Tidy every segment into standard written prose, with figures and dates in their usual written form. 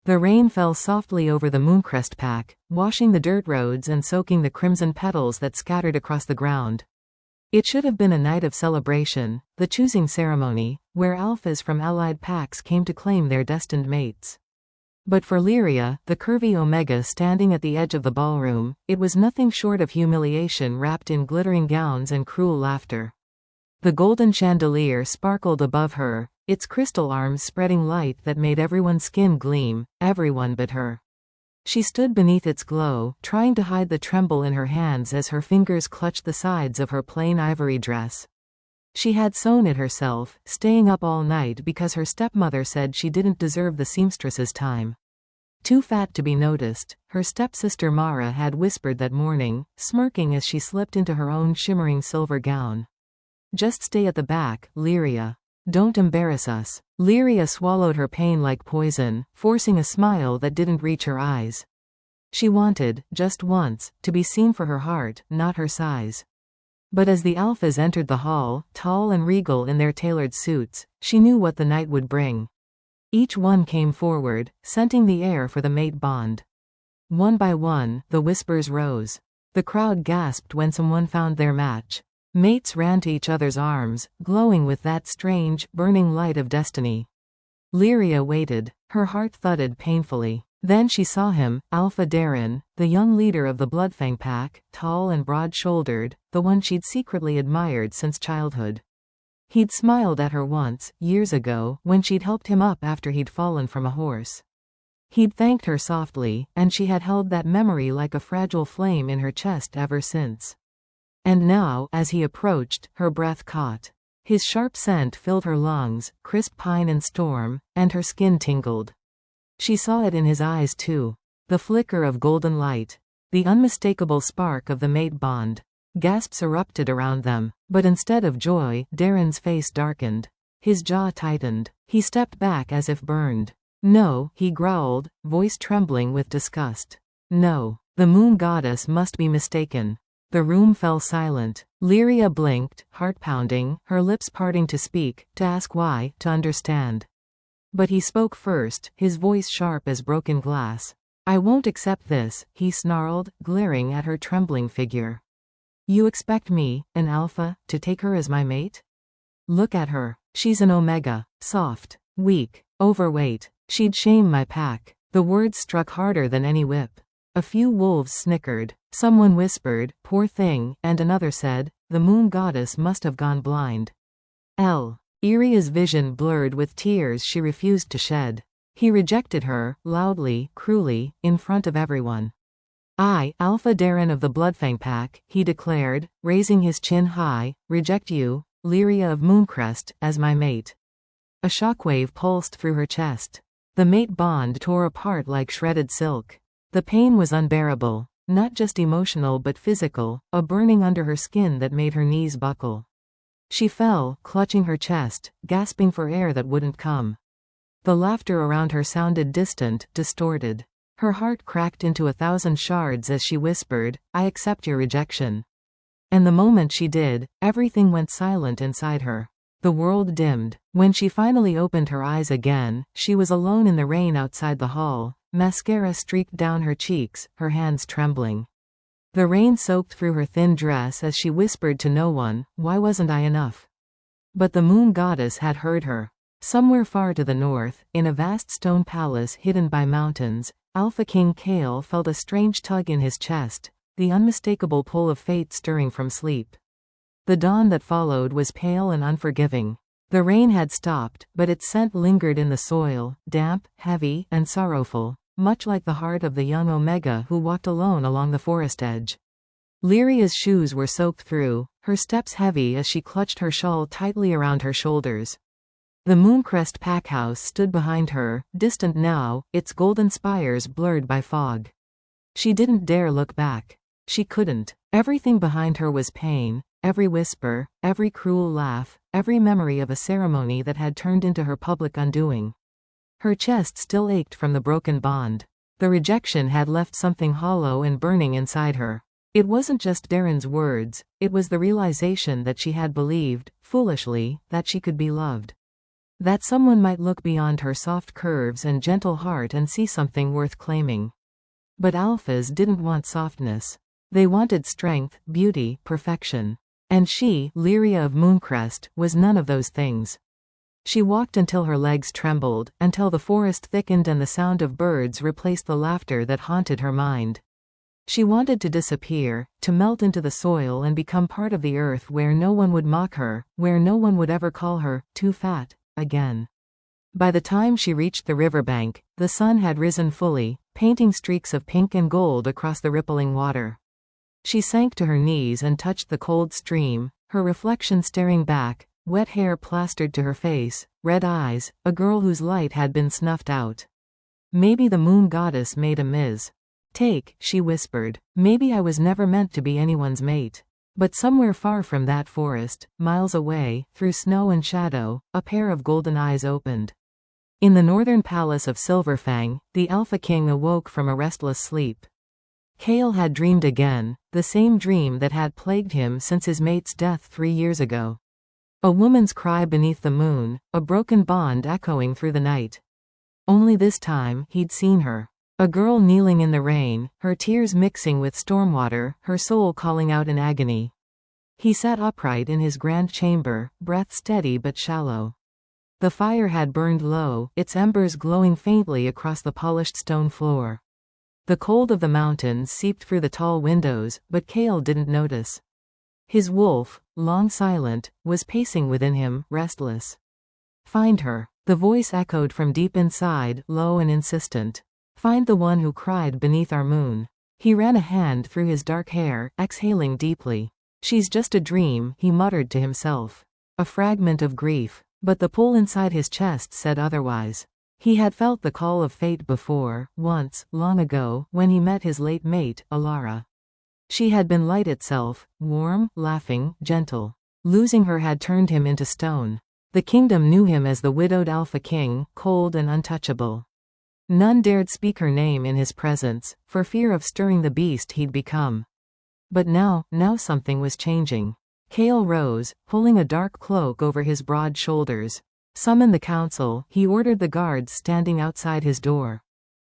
The rain fell softly over the Mooncrest pack, washing the dirt roads and soaking the crimson petals that scattered across the ground. It should have been a night of celebration, the choosing ceremony, where alphas from allied packs came to claim their destined mates. But for Lyria, the curvy Omega standing at the edge of the ballroom, it was nothing short of humiliation wrapped in glittering gowns and cruel laughter. The golden chandelier sparkled above her, its crystal arms spreading light that made everyone's skin gleam, everyone but her. She stood beneath its glow, trying to hide the tremble in her hands as her fingers clutched the sides of her plain ivory dress. She had sewn it herself, staying up all night because her stepmother said she didn't deserve the seamstress's time. Too fat to be noticed, her stepsister Mara had whispered that morning, smirking as she slipped into her own shimmering silver gown. "Just stay at the back, Lyria. Don't embarrass us." Lyria swallowed her pain like poison, forcing a smile that didn't reach her eyes. She wanted, just once, to be seen for her heart, not her size. But as the alphas entered the hall, tall and regal in their tailored suits, she knew what the night would bring. Each one came forward, scenting the air for the mate bond. One by one, the whispers rose. The crowd gasped when someone found their match. Mates ran to each other's arms, glowing with that strange, burning light of destiny. Lyria waited. Her heart thudded painfully. Then she saw him, Alpha Darren, the young leader of the Bloodfang pack, tall and broad-shouldered, the one she'd secretly admired since childhood. He'd smiled at her once, years ago, when she'd helped him up after he'd fallen from a horse. He'd thanked her softly, and she had held that memory like a fragile flame in her chest ever since. And now, as he approached, her breath caught. His sharp scent filled her lungs, crisp pine and storm, and her skin tingled. She saw it in his eyes too. The flicker of golden light. The unmistakable spark of the mate bond. Gasps erupted around them, but instead of joy, Darren's face darkened. His jaw tightened. He stepped back as if burned. "No," he growled, voice trembling with disgust. "No. The moon goddess must be mistaken." The room fell silent. Lyria blinked, heart pounding, her lips parting to speak, to ask why, to understand. But he spoke first, his voice sharp as broken glass. "I won't accept this," he snarled, glaring at her trembling figure. "You expect me, an alpha, to take her as my mate? Look at her. She's an Omega. Soft. Weak. Overweight. She'd shame my pack." The words struck harder than any whip. A few wolves snickered. Someone whispered, "Poor thing," and another said, "The moon goddess must have gone blind." Iria's vision blurred with tears she refused to shed. He rejected her, loudly, cruelly, in front of everyone. "I, Alpha Darren of the Bloodfang pack," he declared, raising his chin high, "reject you, Lyria of Mooncrest, as my mate." A shockwave pulsed through her chest. The mate bond tore apart like shredded silk. The pain was unbearable, not just emotional but physical, a burning under her skin that made her knees buckle. She fell, clutching her chest, gasping for air that wouldn't come. The laughter around her sounded distant, distorted. Her heart cracked into 1,000 shards as she whispered, "I accept your rejection." And the moment she did, everything went silent inside her. The world dimmed. When she finally opened her eyes again, she was alone in the rain outside the hall. Mascara streaked down her cheeks, her hands trembling. The rain soaked through her thin dress as she whispered to no one, "Why wasn't I enough?" But the moon goddess had heard her. Somewhere far to the north, in a vast stone palace hidden by mountains, Alpha King Kale felt a strange tug in his chest, the unmistakable pull of fate stirring from sleep. The dawn that followed was pale and unforgiving. The rain had stopped, but its scent lingered in the soil, damp, heavy, and sorrowful, much like the heart of the young Omega who walked alone along the forest edge. Lyria's shoes were soaked through, her steps heavy as she clutched her shawl tightly around her shoulders. The Mooncrest packhouse stood behind her, distant now, its golden spires blurred by fog. She didn't dare look back. She couldn't. Everything behind her was pain. Every whisper, every cruel laugh, every memory of a ceremony that had turned into her public undoing. Her chest still ached from the broken bond. The rejection had left something hollow and burning inside her. It wasn't just Darren's words, it was the realization that she had believed, foolishly, that she could be loved. That someone might look beyond her soft curves and gentle heart and see something worth claiming. But alphas didn't want softness. They wanted strength, beauty, perfection. And she, Lyria of Mooncrest, was none of those things. She walked until her legs trembled, until the forest thickened and the sound of birds replaced the laughter that haunted her mind. She wanted to disappear, to melt into the soil and become part of the earth where no one would mock her, where no one would ever call her too fat again. By the time she reached the riverbank, the sun had risen fully, painting streaks of pink and gold across the rippling water. She sank to her knees and touched the cold stream, her reflection staring back, wet hair plastered to her face, red eyes, a girl whose light had been snuffed out. Maybe the moon goddess made a mistake, she whispered. Maybe I was never meant to be anyone's mate. But somewhere far from that forest, miles away, through snow and shadow, a pair of golden eyes opened. In the northern palace of Silverfang, the Alpha King awoke from a restless sleep. Kale had dreamed again, the same dream that had plagued him since his mate's death 3 years ago. A woman's cry beneath the moon, a broken bond echoing through the night. Only this time, he'd seen her. A girl kneeling in the rain, her tears mixing with stormwater, her soul calling out in agony. He sat upright in his grand chamber, breath steady but shallow. The fire had burned low, its embers glowing faintly across the polished stone floor. The cold of the mountains seeped through the tall windows, but Kale didn't notice. His wolf, long silent, was pacing within him, restless. Find her. The voice echoed from deep inside, low and insistent. Find the one who cried beneath our moon. He ran a hand through his dark hair, exhaling deeply. She's just a dream, he muttered to himself. A fragment of grief. But the pull inside his chest said otherwise. He had felt the call of fate before, once, long ago, when he met his late mate, Alara. She had been light itself, warm, laughing, gentle. Losing her had turned him into stone. The kingdom knew him as the widowed Alpha King, cold and untouchable. None dared speak her name in his presence, for fear of stirring the beast he'd become. But now something was changing. Kale rose, pulling a dark cloak over his broad shoulders. Summon the council, he ordered the guards standing outside his door.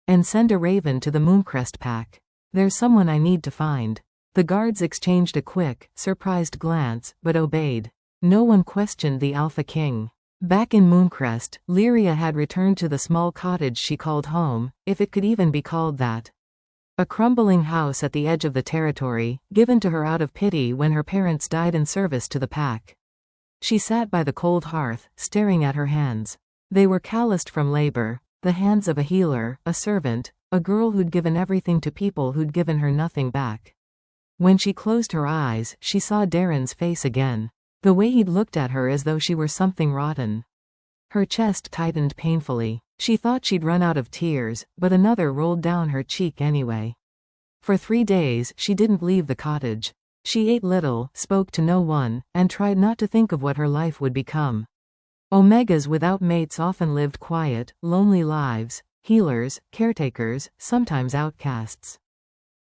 And send a raven to the Mooncrest pack. There's someone I need to find. The guards exchanged a quick, surprised glance, but obeyed. No one questioned the Alpha King. Back in Mooncrest, Lyria had returned to the small cottage she called home, if it could even be called that. A crumbling house at the edge of the territory, given to her out of pity when her parents died in service to the pack. She sat by the cold hearth, staring at her hands. They were calloused from labor, the hands of a healer, a servant, a girl who'd given everything to people who'd given her nothing back. When she closed her eyes, she saw Darren's face again. The way he'd looked at her as though she were something rotten. Her chest tightened painfully. She thought she'd run out of tears, but another rolled down her cheek anyway. For 3 days, she didn't leave the cottage. She ate little, spoke to no one, and tried not to think of what her life would become. Omegas without mates often lived quiet, lonely lives, healers, caretakers, sometimes outcasts.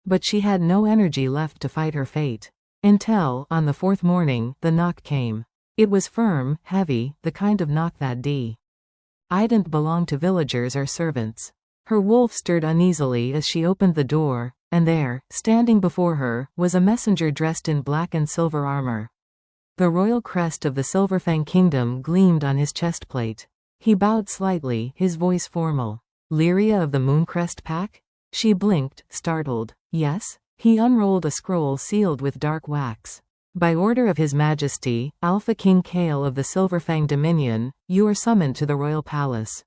But she had no energy left to fight her fate. Until, on the 4th morning, the knock came. It was firm, heavy, the kind of knock that didn't belong to villagers or servants. Her wolf stirred uneasily as she opened the door, and there, standing before her, was a messenger dressed in black and silver armor. The royal crest of the Silverfang kingdom gleamed on his chestplate. He bowed slightly, his voice formal. Lyria of the Mooncrest pack? She blinked, startled. Yes? He unrolled a scroll sealed with dark wax. By order of His Majesty, Alpha King Kale of the Silverfang Dominion, you are summoned to the royal palace.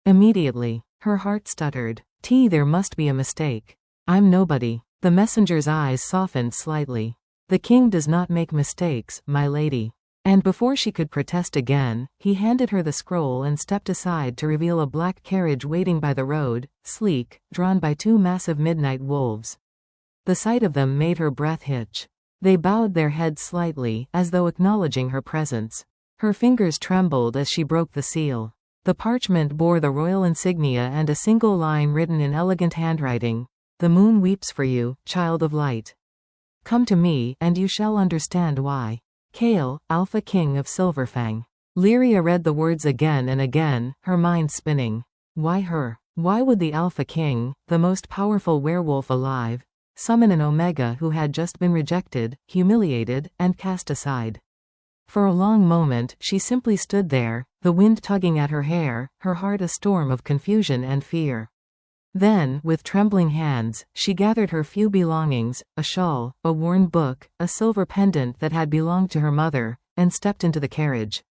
Immediately, her heart stuttered. There must be a mistake. I'm nobody. The messenger's eyes softened slightly. The king does not make mistakes, my lady. And before she could protest again, he handed her the scroll and stepped aside to reveal a black carriage waiting by the road, sleek, drawn by 2 massive midnight wolves. The sight of them made her breath hitch. They bowed their heads slightly, as though acknowledging her presence. Her fingers trembled as she broke the seal. The parchment bore the royal insignia and a single line written in elegant handwriting. The moon weeps for you, child of light. Come to me, and you shall understand why. Kale, Alpha King of Silverfang. Lyria read the words again and again, her mind spinning. Why her? Why would the Alpha King, the most powerful werewolf alive, summon an Omega who had just been rejected, humiliated, and cast aside? For a long moment she simply stood there, the wind tugging at her hair, her heart a storm of confusion and fear. Then, with trembling hands, she gathered her few belongings, a shawl, a worn book, a silver pendant that had belonged to her mother, and stepped into the carriage.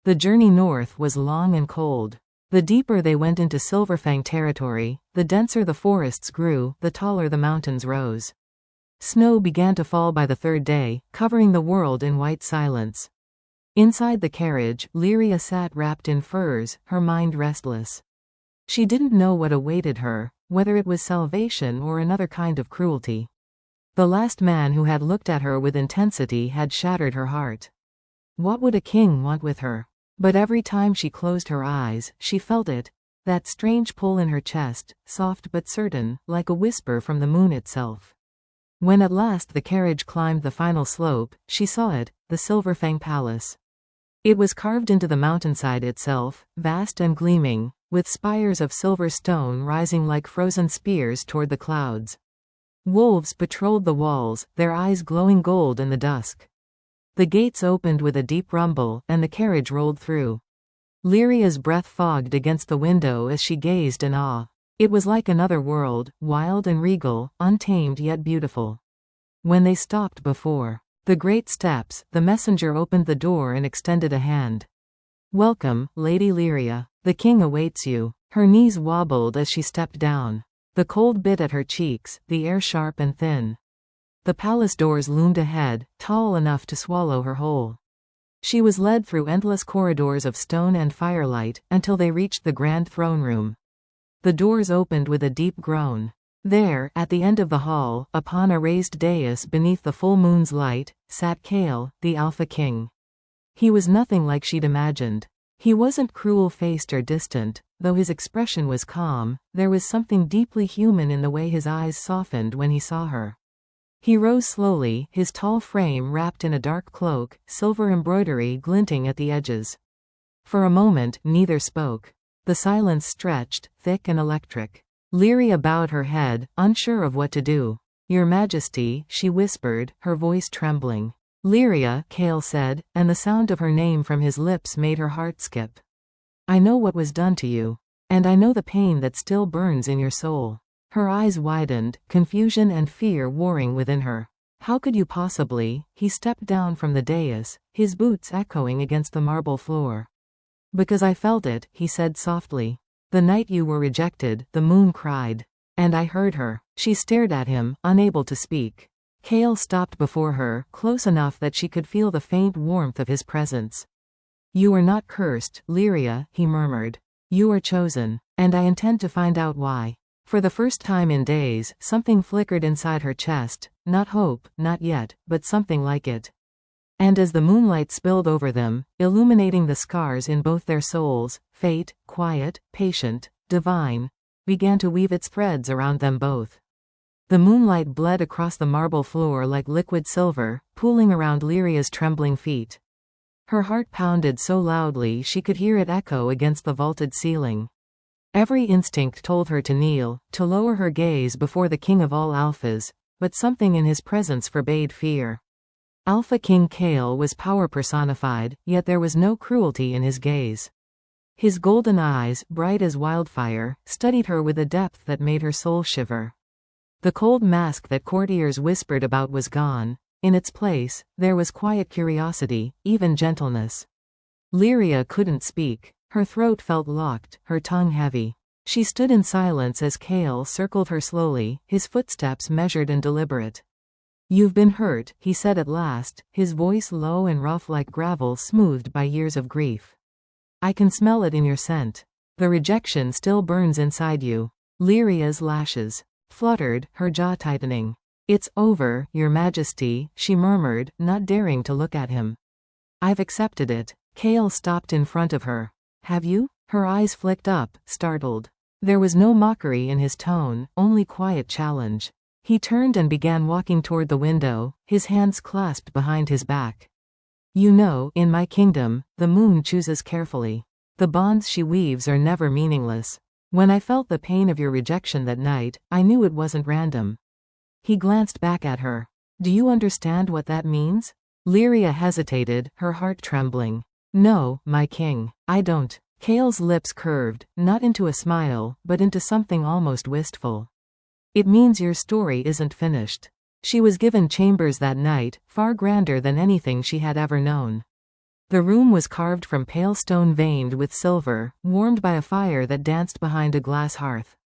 The journey north was long and cold. The deeper they went into Silverfang territory, the denser the forests grew, the taller the mountains rose. Snow began to fall by the third day, covering the world in white silence. Inside the carriage, Lyria sat wrapped in furs, her mind restless. She didn't know what awaited her, whether it was salvation or another kind of cruelty. The last man who had looked at her with intensity had shattered her heart. What would a king want with her? But every time she closed her eyes, she felt it, that strange pull in her chest, soft but certain, like a whisper from the moon itself. When at last the carriage climbed the final slope, she saw it, the Silverfang Palace. It was carved into the mountainside itself, vast and gleaming, with spires of silver stone rising like frozen spears toward the clouds. Wolves patrolled the walls, their eyes glowing gold in the dusk. The gates opened with a deep rumble, and the carriage rolled through. Lyria's breath fogged against the window as she gazed in awe. It was like another world, wild and regal, untamed yet beautiful. When they stopped before the great steps, the messenger opened the door and extended a hand. "Welcome, Lady Lyria. The king awaits you." Her knees wobbled as she stepped down. The cold bit at her cheeks, the air sharp and thin. The palace doors loomed ahead, tall enough to swallow her whole. She was led through endless corridors of stone and firelight, until they reached the grand throne room. The doors opened with a deep groan. There, at the end of the hall, upon a raised dais beneath the full moon's light, sat Kale, the Alpha King. He was nothing like she'd imagined. He wasn't cruel-faced or distant, though his expression was calm. There was something deeply human in the way his eyes softened when he saw her. He rose slowly, his tall frame wrapped in a dark cloak, silver embroidery glinting at the edges. For a moment, neither spoke. The silence stretched, thick and electric. Lyria bowed her head, unsure of what to do. "Your Majesty," she whispered, her voice trembling. "Lyria," Kale said, and the sound of her name from his lips made her heart skip. "I know what was done to you. And I know the pain that still burns in your soul." Her eyes widened, confusion and fear warring within her. "How could you possibly?" He stepped down from the dais, his boots echoing against the marble floor. "Because I felt it," he said softly. "The night you were rejected, the moon cried. And I heard her." She stared at him, unable to speak. Kale stopped before her, close enough that she could feel the faint warmth of his presence. "You are not cursed, Lyria," he murmured. "You are chosen. And I intend to find out why." For the first time in days, something flickered inside her chest, not hope, not yet, but something like it. And as the moonlight spilled over them, illuminating the scars in both their souls, fate, quiet, patient, divine, began to weave its threads around them both. The moonlight bled across the marble floor like liquid silver, pooling around Lyria's trembling feet. Her heart pounded so loudly she could hear it echo against the vaulted ceiling. Every instinct told her to kneel, to lower her gaze before the king of all alphas, but something in his presence forbade fear. Alpha King Kale was power personified, yet there was no cruelty in his gaze. His golden eyes, bright as wildfire, studied her with a depth that made her soul shiver. The cold mask that courtiers whispered about was gone. In its place, there was quiet curiosity, even gentleness. Lyria couldn't speak. Her throat felt locked, her tongue heavy. She stood in silence as Kale circled her slowly, his footsteps measured and deliberate. "You've been hurt," he said at last, his voice low and rough like gravel smoothed by years of grief. "I can smell it in your scent. The rejection still burns inside you." Lyria's lashes fluttered, her jaw tightening. "It's over, Your Majesty," she murmured, not daring to look at him. "I've accepted it." Kale stopped in front of her. "Have you?" Her eyes flicked up, startled. There was no mockery in his tone, only quiet challenge. He turned and began walking toward the window, his hands clasped behind his back. You know, in my kingdom, the moon chooses carefully. The bonds she weaves are never meaningless. When I felt the pain of your rejection that night, I knew it wasn't random. He glanced back at her. Do you understand what that means? Lyria hesitated, her heart trembling. No, my king, I don't. Kale's lips curved, not into a smile, but into something almost wistful. It means your story isn't finished. She was given chambers that night, far grander than anything she had ever known. The room was carved from pale stone veined with silver, warmed by a fire that danced behind a glass hearth.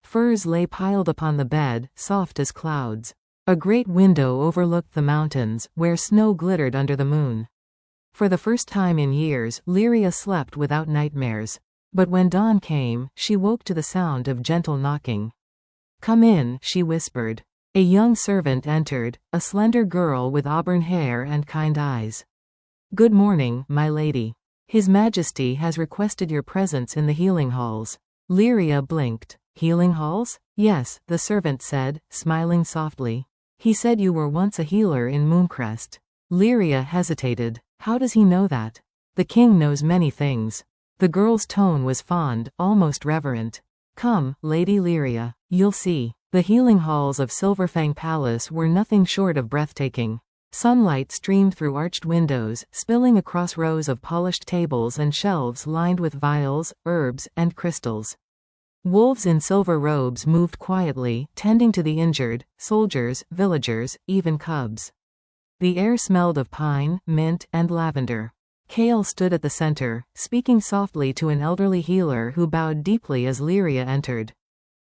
Furs lay piled upon the bed, soft as clouds. A great window overlooked the mountains, where snow glittered under the moon. For the first time in years, Lyria slept without nightmares. But when dawn came, she woke to the sound of gentle knocking. Come in, she whispered. A young servant entered, a slender girl with auburn hair and kind eyes. Good morning, my lady. His Majesty has requested your presence in the healing halls. Lyria blinked. Healing halls? Yes, the servant said, smiling softly. He said you were once a healer in Mooncrest. Lyria hesitated. How does he know that? The king knows many things. The girl's tone was fond, almost reverent. Come, Lady Lyria, you'll see. The healing halls of Silverfang Palace were nothing short of breathtaking. Sunlight streamed through arched windows, spilling across rows of polished tables and shelves lined with vials, herbs, and crystals. Wolves in silver robes moved quietly, tending to the injured, soldiers, villagers, even cubs. The air smelled of pine, mint, and lavender. Kale stood at the center, speaking softly to an elderly healer who bowed deeply as Lyria entered.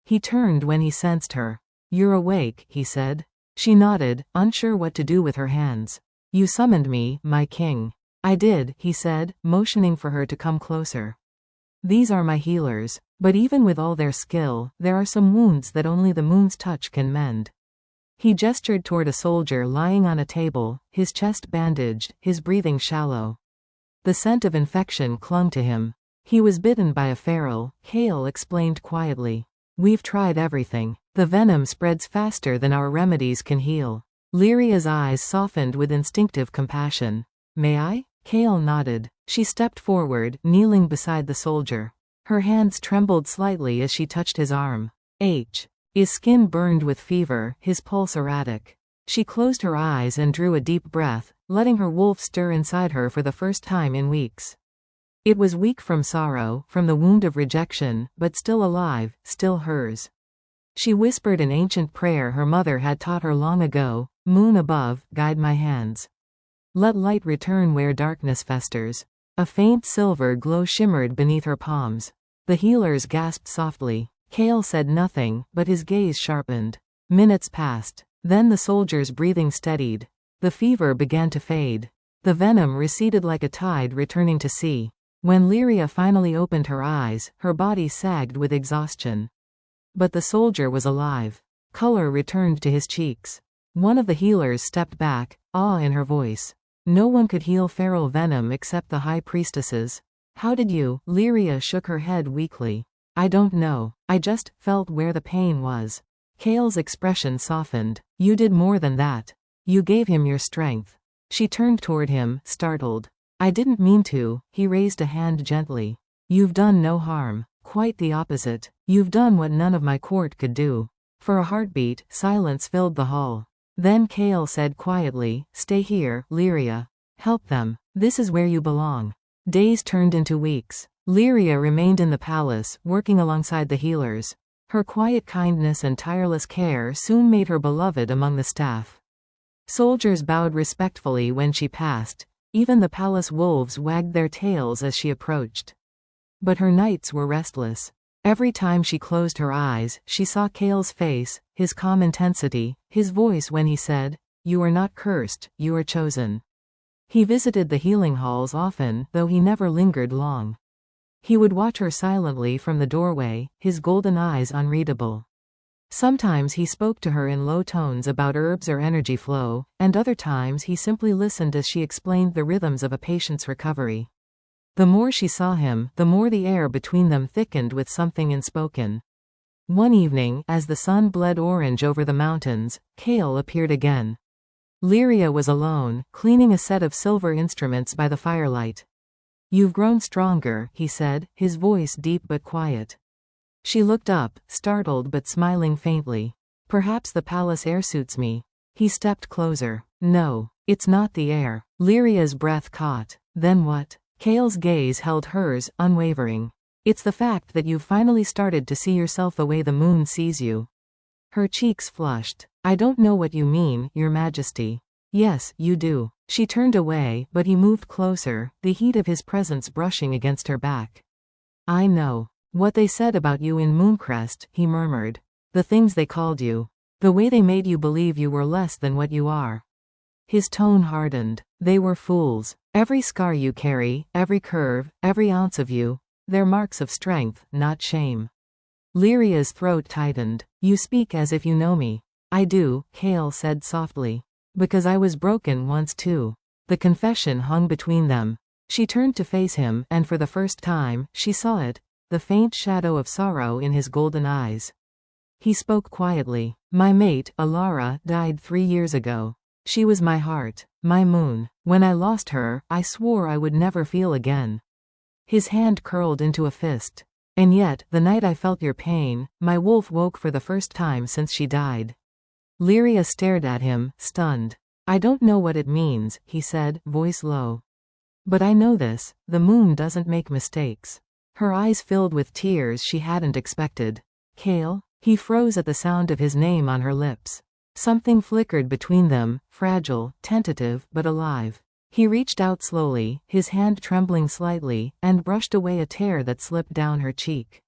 He turned when he sensed her. You're awake, he said. She nodded, unsure what to do with her hands. You summoned me, my king. I did, he said, motioning for her to come closer. These are my healers, but even with all their skill, there are some wounds that only the moon's touch can mend. He gestured toward a soldier lying on a table, his chest bandaged, his breathing shallow. The scent of infection clung to him. He was bitten by a feral, Kale explained quietly. We've tried everything. The venom spreads faster than our remedies can heal. Lyria's eyes softened with instinctive compassion. May I? Kale nodded. She stepped forward, kneeling beside the soldier. Her hands trembled slightly as she touched his arm. His skin burned with fever, his pulse erratic. She closed her eyes and drew a deep breath, letting her wolf stir inside her for the first time in weeks. It was weak from sorrow, from the wound of rejection, but still alive, still hers. She whispered an ancient prayer her mother had taught her long ago, Moon above, guide my hands. Let light return where darkness festers. A faint silver glow shimmered beneath her palms. The healers gasped softly. Kale said nothing, but his gaze sharpened. Minutes passed. Then the soldier's breathing steadied. The fever began to fade. The venom receded like a tide returning to sea. When Lyria finally opened her eyes, her body sagged with exhaustion. But the soldier was alive. Color returned to his cheeks. One of the healers stepped back, awe in her voice. No one could heal feral venom except the high priestesses. How did you? Lyria shook her head weakly. I don't know. I just felt where the pain was. Kale's expression softened. You did more than that. You gave him your strength. She turned toward him, startled. I didn't mean to, he raised a hand gently. You've done no harm. Quite the opposite. You've done what none of my court could do. For a heartbeat, silence filled the hall. Then Kale said quietly, Stay here, Lyria. Help them. This is where you belong. Days turned into weeks. Lyria remained in the palace, working alongside the healers. Her quiet kindness and tireless care soon made her beloved among the staff. Soldiers bowed respectfully when she passed. Even the palace wolves wagged their tails as she approached. But her nights were restless. Every time she closed her eyes, she saw Kale's face, his calm intensity, his voice when he said, You are not cursed, you are chosen. He visited the healing halls often, though he never lingered long. He would watch her silently from the doorway, his golden eyes unreadable. Sometimes he spoke to her in low tones about herbs or energy flow, and other times he simply listened as she explained the rhythms of a patient's recovery. The more she saw him, the more the air between them thickened with something unspoken. One evening, as the sun bled orange over the mountains, Kale appeared again. Lyria was alone, cleaning a set of silver instruments by the firelight. "You've grown stronger," he said, his voice deep but quiet. She looked up, startled but smiling faintly. "Perhaps the palace air suits me." He stepped closer. "No, it's not the air." Lyria's breath caught. "Then what?" Kale's gaze held hers, unwavering. "It's the fact that you've finally started to see yourself the way the moon sees you." Her cheeks flushed. "I don't know what you mean, Your Majesty." "Yes, you do." She turned away, but he moved closer, the heat of his presence brushing against her back. "I know. What they said about you in Mooncrest," he murmured. "The things they called you. The way they made you believe you were less than what you are." His tone hardened. "They were fools. Every scar you carry, every curve, every ounce of you, they're marks of strength, not shame." Lyria's throat tightened. "You speak as if you know me." "I do," Kale said softly. "Because I was broken once too." The confession hung between them. She turned to face him, and for the first time, she saw it, the faint shadow of sorrow in his golden eyes. He spoke quietly. "My mate, Alara, died 3 years ago. She was my heart, my moon. When I lost her, I swore I would never feel again." His hand curled into a fist. "And yet, the night I felt your pain, my wolf woke for the first time since she died." Lyria stared at him, stunned. "I don't know what it means," he said, voice low. "But I know this, the moon doesn't make mistakes." Her eyes filled with tears she hadn't expected. "Kale?" He froze at the sound of his name on her lips. Something flickered between them, fragile, tentative, but alive. He reached out slowly, his hand trembling slightly, and brushed away a tear that slipped down her cheek.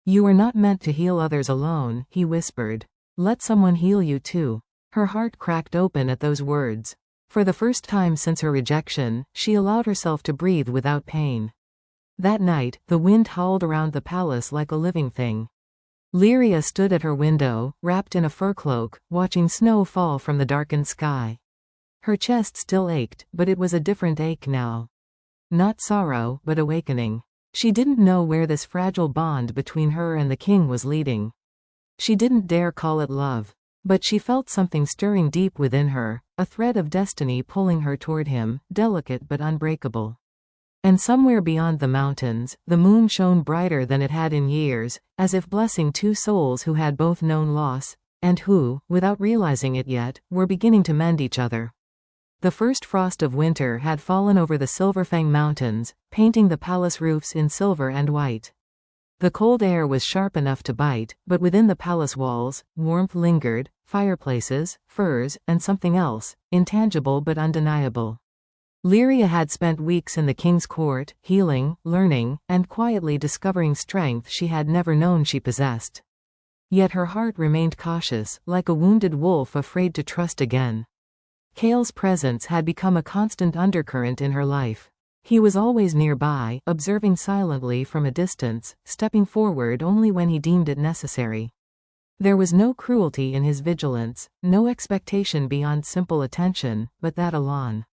"You were not meant to heal others alone," he whispered. "Let someone heal you too." Her heart cracked open at those words. For the first time since her rejection, she allowed herself to breathe without pain. That night, the wind howled around the palace like a living thing. Lyria stood at her window, wrapped in a fur cloak, watching snow fall from the darkened sky. Her chest still ached, but it was a different ache now. Not sorrow, but awakening. She didn't know where this fragile bond between her and the king was leading. She didn't dare call it love. But she felt something stirring deep within her, a thread of destiny pulling her toward him, delicate but unbreakable. And somewhere beyond the mountains, the moon shone brighter than it had in years, as if blessing two souls who had both known loss, and who, without realizing it yet, were beginning to mend each other. The first frost of winter had fallen over the Silverfang Mountains, painting the palace roofs in silver and white. The cold air was sharp enough to bite, but within the palace walls, warmth lingered, fireplaces, furs, and something else, intangible but undeniable. Lyria had spent weeks in the king's court, healing, learning, and quietly discovering strength she had never known she possessed. Yet her heart remained cautious, like a wounded wolf afraid to trust again. Kale's presence had become a constant undercurrent in her life. He was always nearby, observing silently from a distance, stepping forward only when he deemed it necessary. There was no cruelty in his vigilance, no expectation beyond simple attention, but that alone.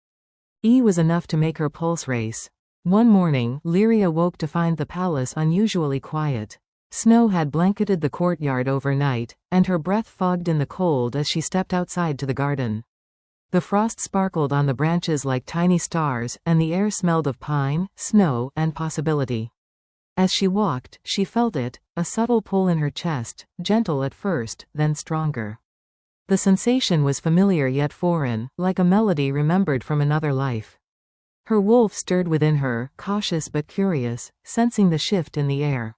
Was enough to make her pulse race. One morning, Lyria woke to find the palace unusually quiet. Snow had blanketed the courtyard overnight, and her breath fogged in the cold as she stepped outside to the garden. The frost sparkled on the branches like tiny stars, and the air smelled of pine, snow, and possibility. As she walked, she felt it, a subtle pull in her chest, gentle at first, then stronger. The sensation was familiar yet foreign, like a melody remembered from another life. Her wolf stirred within her, cautious but curious, sensing the shift in the air.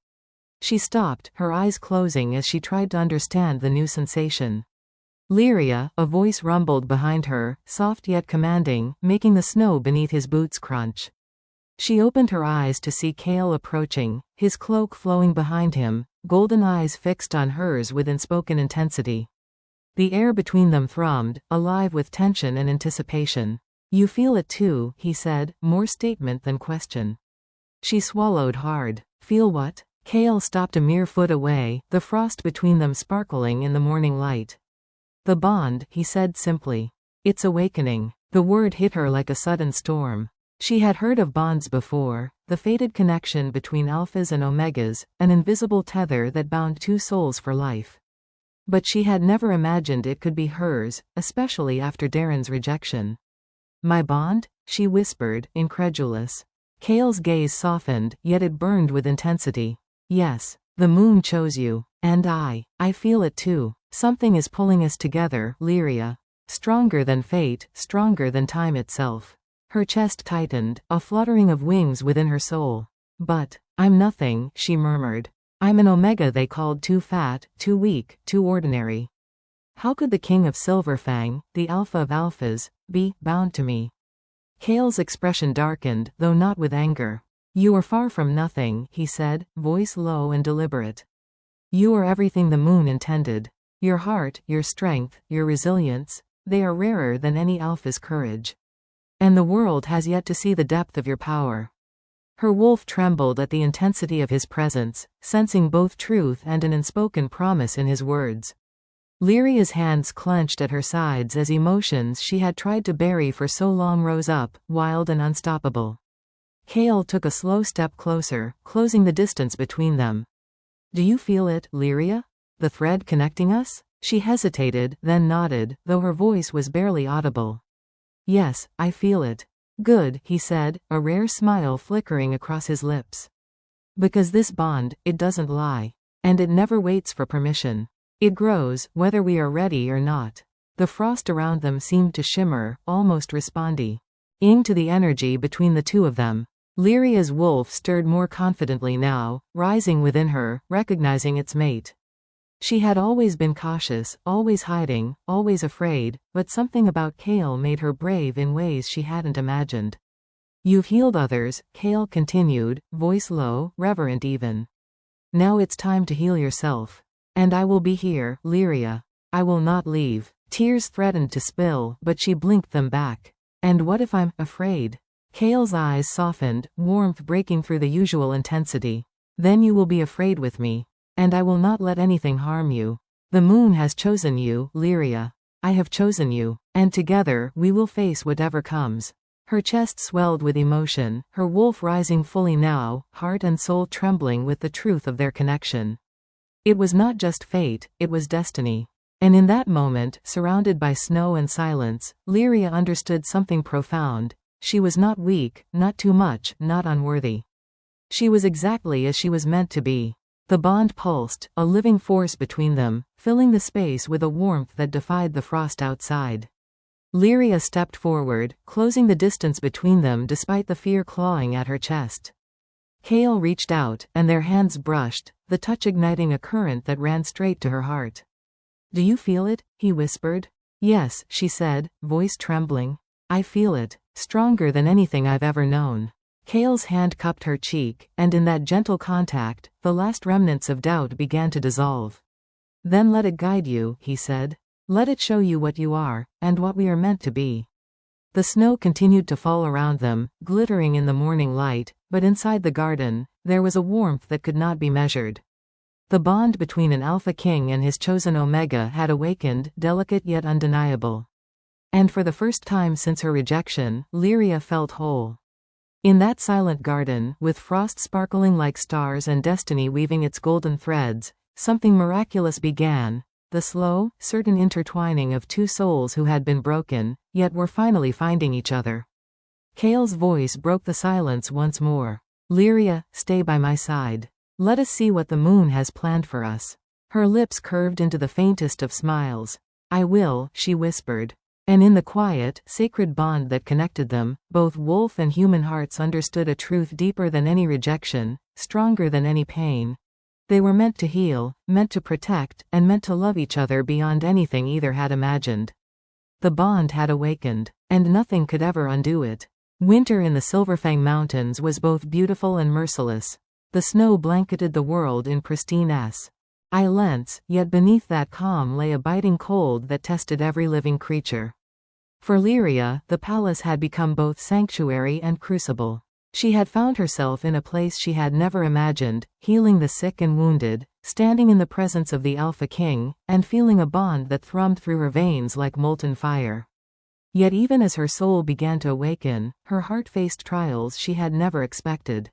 She stopped, her eyes closing as she tried to understand the new sensation. "Lyria," a voice rumbled behind her, soft yet commanding, making the snow beneath his boots crunch. She opened her eyes to see Kale approaching, his cloak flowing behind him, golden eyes fixed on hers with unspoken intensity. The air between them thrummed, alive with tension and anticipation. "You feel it too," he said, more statement than question. She swallowed hard. "Feel what?" Kale stopped a mere foot away, the frost between them sparkling in the morning light. "The bond," he said simply. "It's awakening." The word hit her like a sudden storm. She had heard of bonds before, the fated connection between alphas and omegas, an invisible tether that bound two souls for life. But she had never imagined it could be hers, especially after Darren's rejection. My bond? She whispered, incredulous. Kale's gaze softened, yet it burned with intensity. Yes, the moon chose you. And I feel it too. Something is pulling us together, Lyria. Stronger than fate, stronger than time itself. Her chest tightened, a fluttering of wings within her soul. But I'm nothing, she murmured. I'm an omega they called too fat, too weak, too ordinary. How could the king of Silverfang, the alpha of alphas, be bound to me? Kale's expression darkened, though not with anger. You are far from nothing, he said, voice low and deliberate. You are everything the moon intended. Your heart, your strength, your resilience, they are rarer than any alpha's courage. And the world has yet to see the depth of your power. Her wolf trembled at the intensity of his presence, sensing both truth and an unspoken promise in his words. Lyria's hands clenched at her sides as emotions she had tried to bury for so long rose up, wild and unstoppable. Kale took a slow step closer, closing the distance between them. Do you feel it, Lyria? The thread connecting us? She hesitated, then nodded, though her voice was barely audible. Yes, I feel it. Good, he said, a rare smile flickering across his lips. Because this bond, it doesn't lie. And it never waits for permission. It grows, whether we are ready or not. The frost around them seemed to shimmer, almost responding to the energy between the two of them. Lyria's wolf stirred more confidently now, rising within her, recognizing its mate. She had always been cautious, always hiding, always afraid, but something about Kale made her brave in ways she hadn't imagined. You've healed others, Kale continued, voice low, reverent even. Now it's time to heal yourself. And I will be here, Lyria. I will not leave. Tears threatened to spill, but she blinked them back. And what if I'm afraid? Kale's eyes softened, warmth breaking through the usual intensity. Then you will be afraid with me. And I will not let anything harm you. The moon has chosen you, Lyria. I have chosen you. And together, we will face whatever comes. Her chest swelled with emotion, her wolf rising fully now, heart and soul trembling with the truth of their connection. It was not just fate, it was destiny. And in that moment, surrounded by snow and silence, Lyria understood something profound. She was not weak, not too much, not unworthy. She was exactly as she was meant to be. The bond pulsed, a living force between them, filling the space with a warmth that defied the frost outside. Lyria stepped forward, closing the distance between them despite the fear clawing at her chest. Kale reached out, and their hands brushed, the touch igniting a current that ran straight to her heart. Do you feel it? He whispered. Yes, she said, voice trembling. I feel it, stronger than anything I've ever known. Kale's hand cupped her cheek, and in that gentle contact, the last remnants of doubt began to dissolve. Then let it guide you, he said. Let it show you what you are, and what we are meant to be. The snow continued to fall around them, glittering in the morning light, but inside the garden, there was a warmth that could not be measured. The bond between an Alpha King and his chosen Omega had awakened, delicate yet undeniable. And for the first time since her rejection, Lyria felt whole. In that silent garden, with frost sparkling like stars and destiny weaving its golden threads, something miraculous began, the slow, certain intertwining of two souls who had been broken, yet were finally finding each other. Kale's voice broke the silence once more. Lyria, stay by my side. Let us see what the moon has planned for us. Her lips curved into the faintest of smiles. I will, she whispered. And in the quiet, sacred bond that connected them, both wolf and human hearts understood a truth deeper than any rejection, stronger than any pain. They were meant to heal, meant to protect, and meant to love each other beyond anything either had imagined. The bond had awakened, and nothing could ever undo it. Winter in the Silverfang Mountains was both beautiful and merciless. The snow blanketed the world in pristine silence, yet beneath that calm lay a biting cold that tested every living creature. For Lyria, the palace had become both sanctuary and crucible. She had found herself in a place she had never imagined, healing the sick and wounded, standing in the presence of the Alpha King, and feeling a bond that thrummed through her veins like molten fire. Yet even as her soul began to awaken, her heart faced trials she had never expected.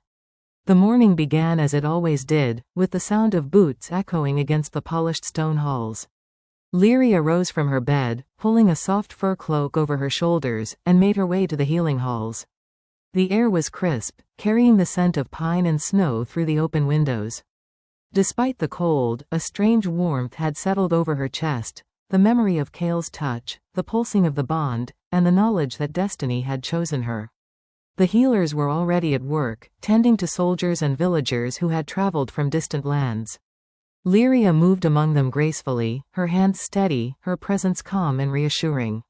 The morning began as it always did, with the sound of boots echoing against the polished stone halls. Lyria rose from her bed, pulling a soft fur cloak over her shoulders, and made her way to the healing halls. The air was crisp, carrying the scent of pine and snow through the open windows. Despite the cold, a strange warmth had settled over her chest, the memory of Kale's touch, the pulsing of the bond, and the knowledge that destiny had chosen her. The healers were already at work, tending to soldiers and villagers who had traveled from distant lands. Lyria moved among them gracefully, her hands steady, her presence calm and reassuring.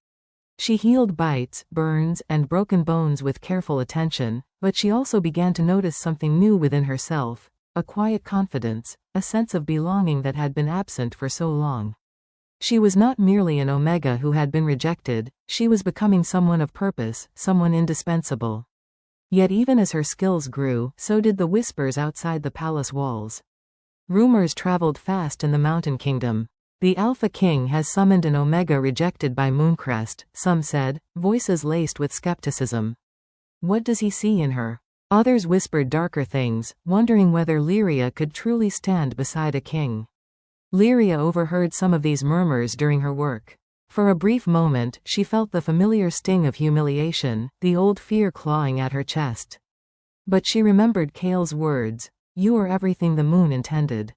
She healed bites, burns, and broken bones with careful attention, but she also began to notice something new within herself, a quiet confidence, a sense of belonging that had been absent for so long. She was not merely an Omega who had been rejected, she was becoming someone of purpose, someone indispensable. Yet even as her skills grew, so did the whispers outside the palace walls. Rumors traveled fast in the Mountain Kingdom. The Alpha King has summoned an Omega rejected by Mooncrest, some said, voices laced with skepticism. What does he see in her? Others whispered darker things, wondering whether Lyria could truly stand beside a king. Lyria overheard some of these murmurs during her work. For a brief moment, she felt the familiar sting of humiliation, the old fear clawing at her chest. But she remembered Kale's words, "You are everything the moon intended."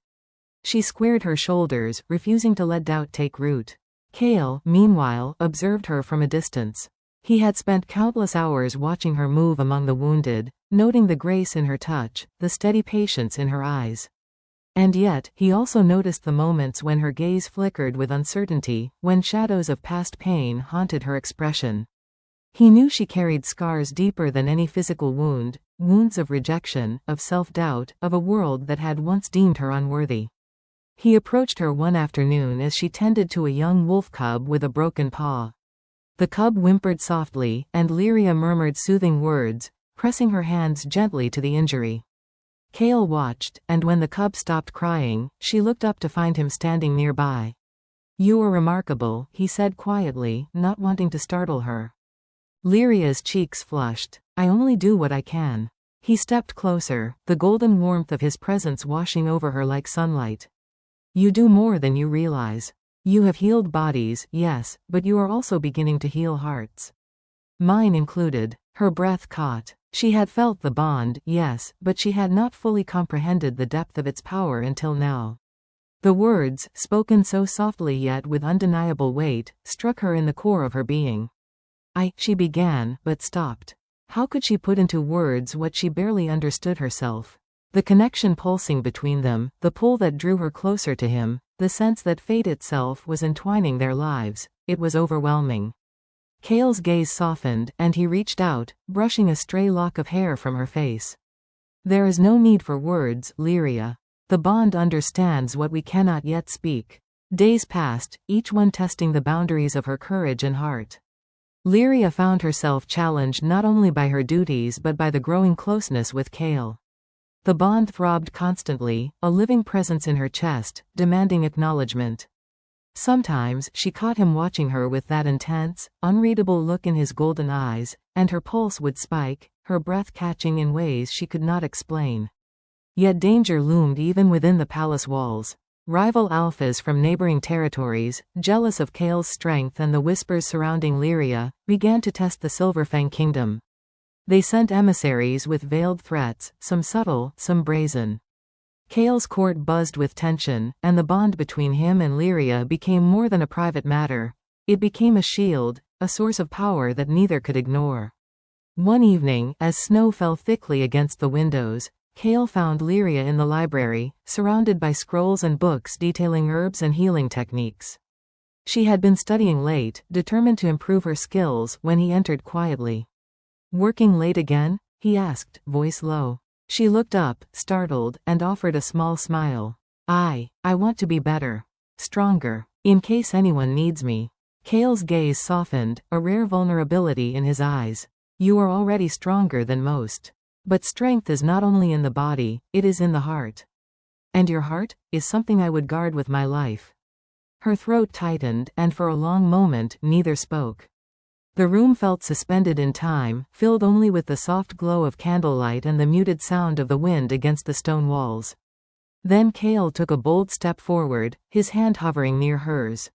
She squared her shoulders, refusing to let doubt take root. Kale, meanwhile, observed her from a distance. He had spent countless hours watching her move among the wounded, noting the grace in her touch, the steady patience in her eyes. And yet, he also noticed the moments when her gaze flickered with uncertainty, when shadows of past pain haunted her expression. He knew she carried scars deeper than any physical wound, wounds of rejection, of self-doubt, of a world that had once deemed her unworthy. He approached her one afternoon as she tended to a young wolf cub with a broken paw. The cub whimpered softly, and Lyria murmured soothing words, pressing her hands gently to the injury. Kale watched, and when the cub stopped crying, she looked up to find him standing nearby. "You are remarkable," he said quietly, not wanting to startle her. Lyria's cheeks flushed. "I only do what I can." He stepped closer, the golden warmth of his presence washing over her like sunlight. "You do more than you realize. You have healed bodies, yes, but you are also beginning to heal hearts. Mine included." Her breath caught. She had felt the bond, yes, but she had not fully comprehended the depth of its power until now. The words, spoken so softly yet with undeniable weight, struck her in the core of her being. She began, but stopped. How could she put into words what she barely understood herself? The connection pulsing between them, the pull that drew her closer to him, the sense that fate itself was entwining their lives, it was overwhelming. Kale's gaze softened, and he reached out, brushing a stray lock of hair from her face. "There is no need for words, Lyria. The bond understands what we cannot yet speak." Days passed, each one testing the boundaries of her courage and heart. Lyria found herself challenged not only by her duties but by the growing closeness with Kale. The bond throbbed constantly, a living presence in her chest, demanding acknowledgement. Sometimes, she caught him watching her with that intense, unreadable look in his golden eyes, and her pulse would spike, her breath catching in ways she could not explain. Yet danger loomed even within the palace walls. Rival alphas from neighboring territories, jealous of Kale's strength and the whispers surrounding Lyria, began to test the Silverfang kingdom. They sent emissaries with veiled threats, some subtle, some brazen. Kale's court buzzed with tension, and the bond between him and Lyria became more than a private matter. It became a shield, a source of power that neither could ignore. One evening, as snow fell thickly against the windows, Kale found Lyria in the library, surrounded by scrolls and books detailing herbs and healing techniques. She had been studying late, determined to improve her skills, when he entered quietly. "Working late again?" he asked, voice low. She looked up, startled, and offered a small smile. I want to be better. Stronger. In case anyone needs me." Kale's gaze softened, a rare vulnerability in his eyes. "You are already stronger than most. But strength is not only in the body, it is in the heart. And your heart is something I would guard with my life." Her throat tightened, and for a long moment, neither spoke. The room felt suspended in time, filled only with the soft glow of candlelight and the muted sound of the wind against the stone walls. Then Kale took a bold step forward, his hand hovering near hers.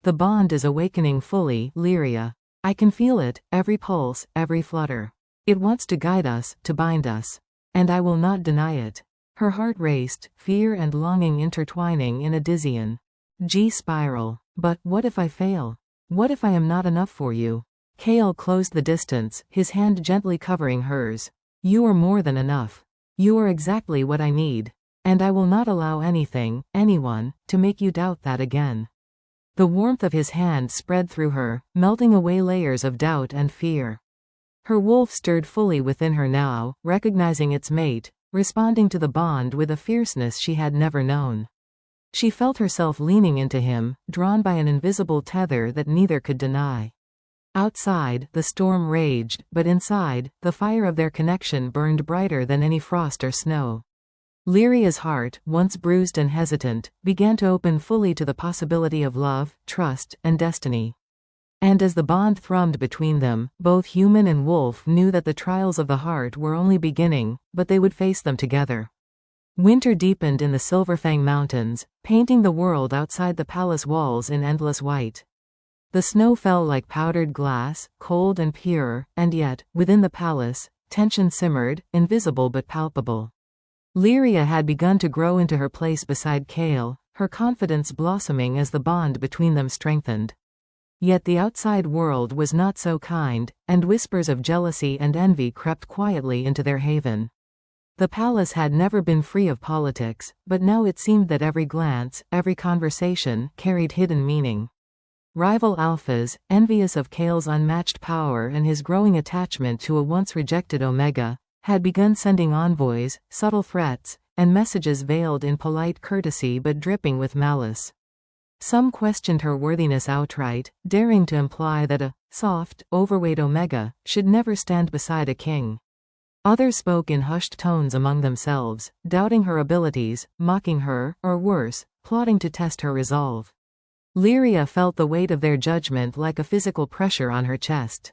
The bond is awakening fully, Lyria. I can feel it, every pulse, every flutter. It wants to guide us, to bind us. And I will not deny it. Her heart raced, fear and longing intertwining in a dizzying spiral. But what if I fail? What if I am not enough for you? Kale closed the distance, his hand gently covering hers. You are more than enough. You are exactly what I need. And I will not allow anything, anyone, to make you doubt that again. The warmth of his hand spread through her, melting away layers of doubt and fear. Her wolf stirred fully within her now, recognizing its mate, responding to the bond with a fierceness she had never known. She felt herself leaning into him, drawn by an invisible tether that neither could deny. Outside, the storm raged, but inside, the fire of their connection burned brighter than any frost or snow. Lyria's heart, once bruised and hesitant, began to open fully to the possibility of love, trust, and destiny. And as the bond thrummed between them, both human and wolf knew that the trials of the heart were only beginning, but they would face them together. Winter deepened in the Silverfang Mountains, painting the world outside the palace walls in endless white. The snow fell like powdered glass, cold and pure, and yet, within the palace, tension simmered, invisible but palpable. Lyria had begun to grow into her place beside Kale, her confidence blossoming as the bond between them strengthened. Yet the outside world was not so kind, and whispers of jealousy and envy crept quietly into their haven. The palace had never been free of politics, but now it seemed that every glance, every conversation, carried hidden meaning. Rival alphas, envious of Kale's unmatched power and his growing attachment to a once rejected Omega, had begun sending envoys, subtle threats, and messages veiled in polite courtesy but dripping with malice. Some questioned her worthiness outright, daring to imply that a soft, overweight Omega should never stand beside a king. Others spoke in hushed tones among themselves, doubting her abilities, mocking her, or worse, plotting to test her resolve. Lyria felt the weight of their judgment like a physical pressure on her chest.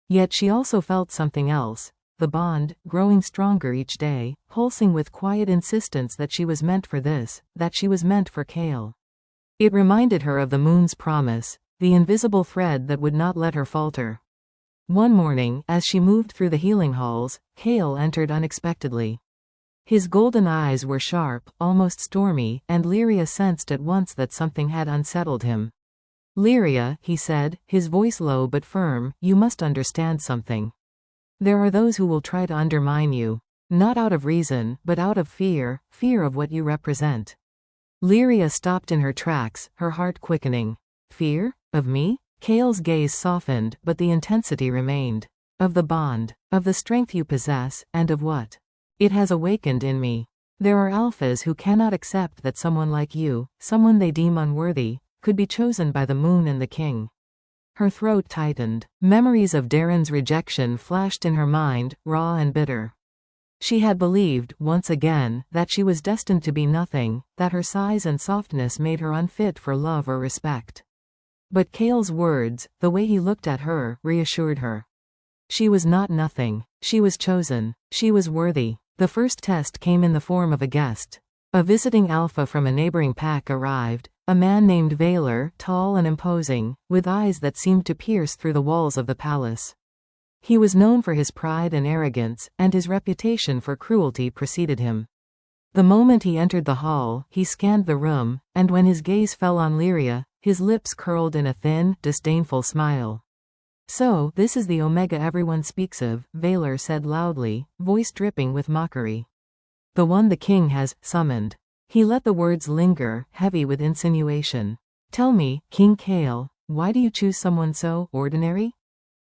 Yet she also felt something else. The bond, growing stronger each day, pulsing with quiet insistence that she was meant for this, that she was meant for Kale. It reminded her of the moon's promise, the invisible thread that would not let her falter. One morning, as she moved through the healing halls, Kale entered unexpectedly. His golden eyes were sharp, almost stormy, and Lyria sensed at once that something had unsettled him. Lyria, he said, his voice low but firm, you must understand something. There are those who will try to undermine you. Not out of reason, but out of fear, fear of what you represent. Lyria stopped in her tracks, her heart quickening. Fear? Of me? Kale's gaze softened, but the intensity remained. Of the bond, of the strength you possess, and of what it has awakened in me. There are alphas who cannot accept that someone like you, someone they deem unworthy, could be chosen by the moon and the king. Her throat tightened. Memories of Darren's rejection flashed in her mind, raw and bitter. She had believed, once again, that she was destined to be nothing, that her size and softness made her unfit for love or respect. But Kale's words, the way he looked at her, reassured her. She was not nothing. She was chosen. She was worthy. The first test came in the form of a guest. A visiting alpha from a neighboring pack arrived, a man named Valor, tall and imposing, with eyes that seemed to pierce through the walls of the palace. He was known for his pride and arrogance, and his reputation for cruelty preceded him. The moment he entered the hall, he scanned the room, and when his gaze fell on Lyria, his lips curled in a thin, disdainful smile. So, this is the Omega everyone speaks of, Valor said loudly, voice dripping with mockery. The one the king has summoned. He let the words linger, heavy with insinuation. Tell me, King Kale, why do you choose someone so ordinary?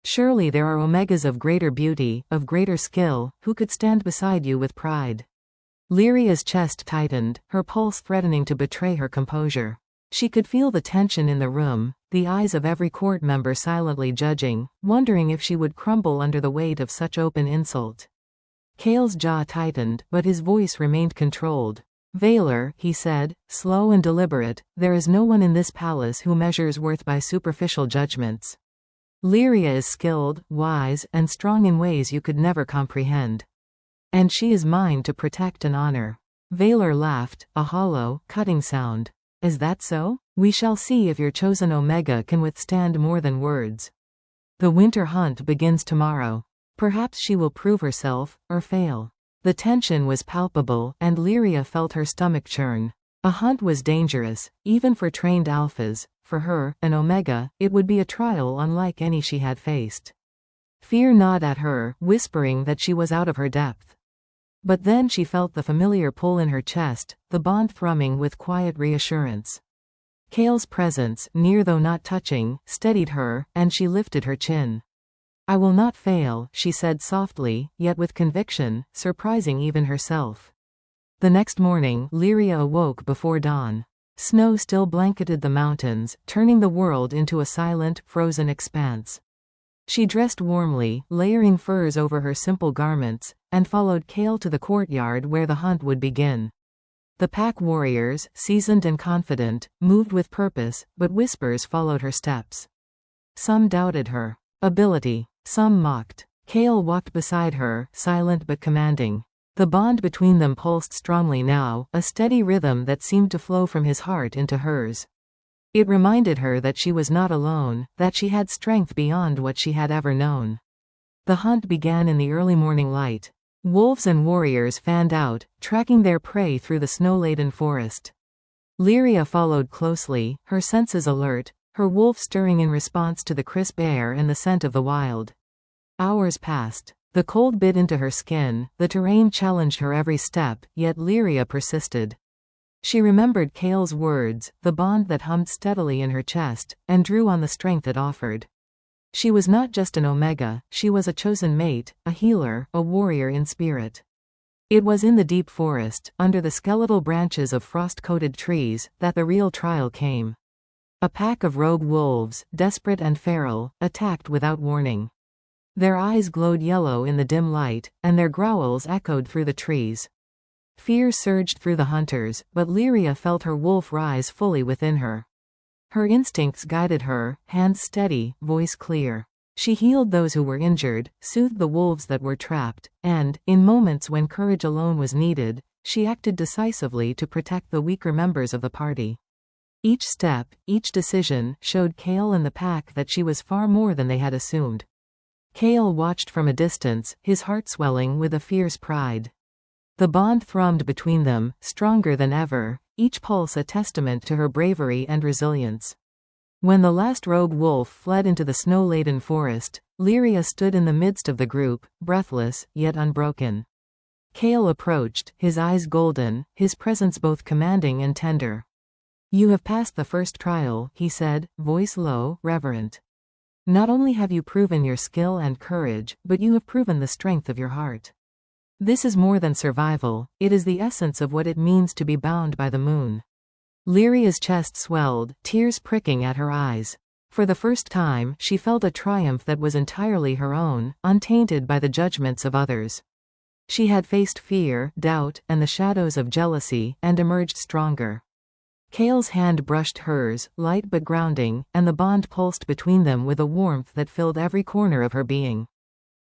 Surely there are Omegas of greater beauty, of greater skill, who could stand beside you with pride. Lyria's chest tightened, her pulse threatening to betray her composure. She could feel the tension in the room, the eyes of every court member silently judging, wondering if she would crumble under the weight of such open insult. Kale's jaw tightened, but his voice remained controlled. Valor, he said, slow and deliberate, there is no one in this palace who measures worth by superficial judgments. Lyria is skilled, wise, and strong in ways you could never comprehend. And she is mine to protect and honor. Valor laughed, a hollow, cutting sound. Is that so? We shall see if your chosen Omega can withstand more than words. The winter hunt begins tomorrow. Perhaps she will prove herself, or fail. The tension was palpable, and Lyria felt her stomach churn. A hunt was dangerous, even for trained alphas. For her, an Omega, it would be a trial unlike any she had faced. Fear gnawed at her, whispering that she was out of her depth. But then she felt the familiar pull in her chest, the bond thrumming with quiet reassurance. Kale's presence, near though not touching, steadied her, and she lifted her chin. I will not fail, she said softly, yet with conviction, surprising even herself. The next morning, Lyria awoke before dawn. Snow still blanketed the mountains, turning the world into a silent, frozen expanse. She dressed warmly, layering furs over her simple garments, and followed Kale to the courtyard where the hunt would begin. The pack warriors, seasoned and confident, moved with purpose, but whispers followed her steps. Some doubted her ability. Some mocked. Kale walked beside her, silent but commanding. The bond between them pulsed strongly now, a steady rhythm that seemed to flow from his heart into hers. It reminded her that she was not alone, that she had strength beyond what she had ever known. The hunt began in the early morning light. Wolves and warriors fanned out, tracking their prey through the snow-laden forest. Lyria followed closely, her senses alert, her wolf stirring in response to the crisp air and the scent of the wild. Hours passed. The cold bit into her skin, the terrain challenged her every step, yet Lyria persisted. She remembered Kale's words, the bond that hummed steadily in her chest, and drew on the strength it offered. She was not just an Omega, she was a chosen mate, a healer, a warrior in spirit. It was in the deep forest, under the skeletal branches of frost-coated trees, that the real trial came. A pack of rogue wolves, desperate and feral, attacked without warning. Their eyes glowed yellow in the dim light, and their growls echoed through the trees. Fear surged through the hunters, but Lyria felt her wolf rise fully within her. Her instincts guided her, hands steady, voice clear. She healed those who were injured, soothed the wolves that were trapped, and, in moments when courage alone was needed, she acted decisively to protect the weaker members of the party. Each step, each decision, showed Kale and the pack that she was far more than they had assumed. Kale watched from a distance, his heart swelling with a fierce pride. The bond thrummed between them, stronger than ever, each pulse a testament to her bravery and resilience. When the last rogue wolf fled into the snow-laden forest, Lyria stood in the midst of the group, breathless, yet unbroken. Kale approached, his eyes golden, his presence both commanding and tender. You have passed the first trial, he said, voice low, reverent. Not only have you proven your skill and courage, but you have proven the strength of your heart. This is more than survival, it is the essence of what it means to be bound by the moon. Lyria's chest swelled, tears pricking at her eyes. For the first time, she felt a triumph that was entirely her own, untainted by the judgments of others. She had faced fear, doubt, and the shadows of jealousy, and emerged stronger. Kale's hand brushed hers, light but grounding, and the bond pulsed between them with a warmth that filled every corner of her being.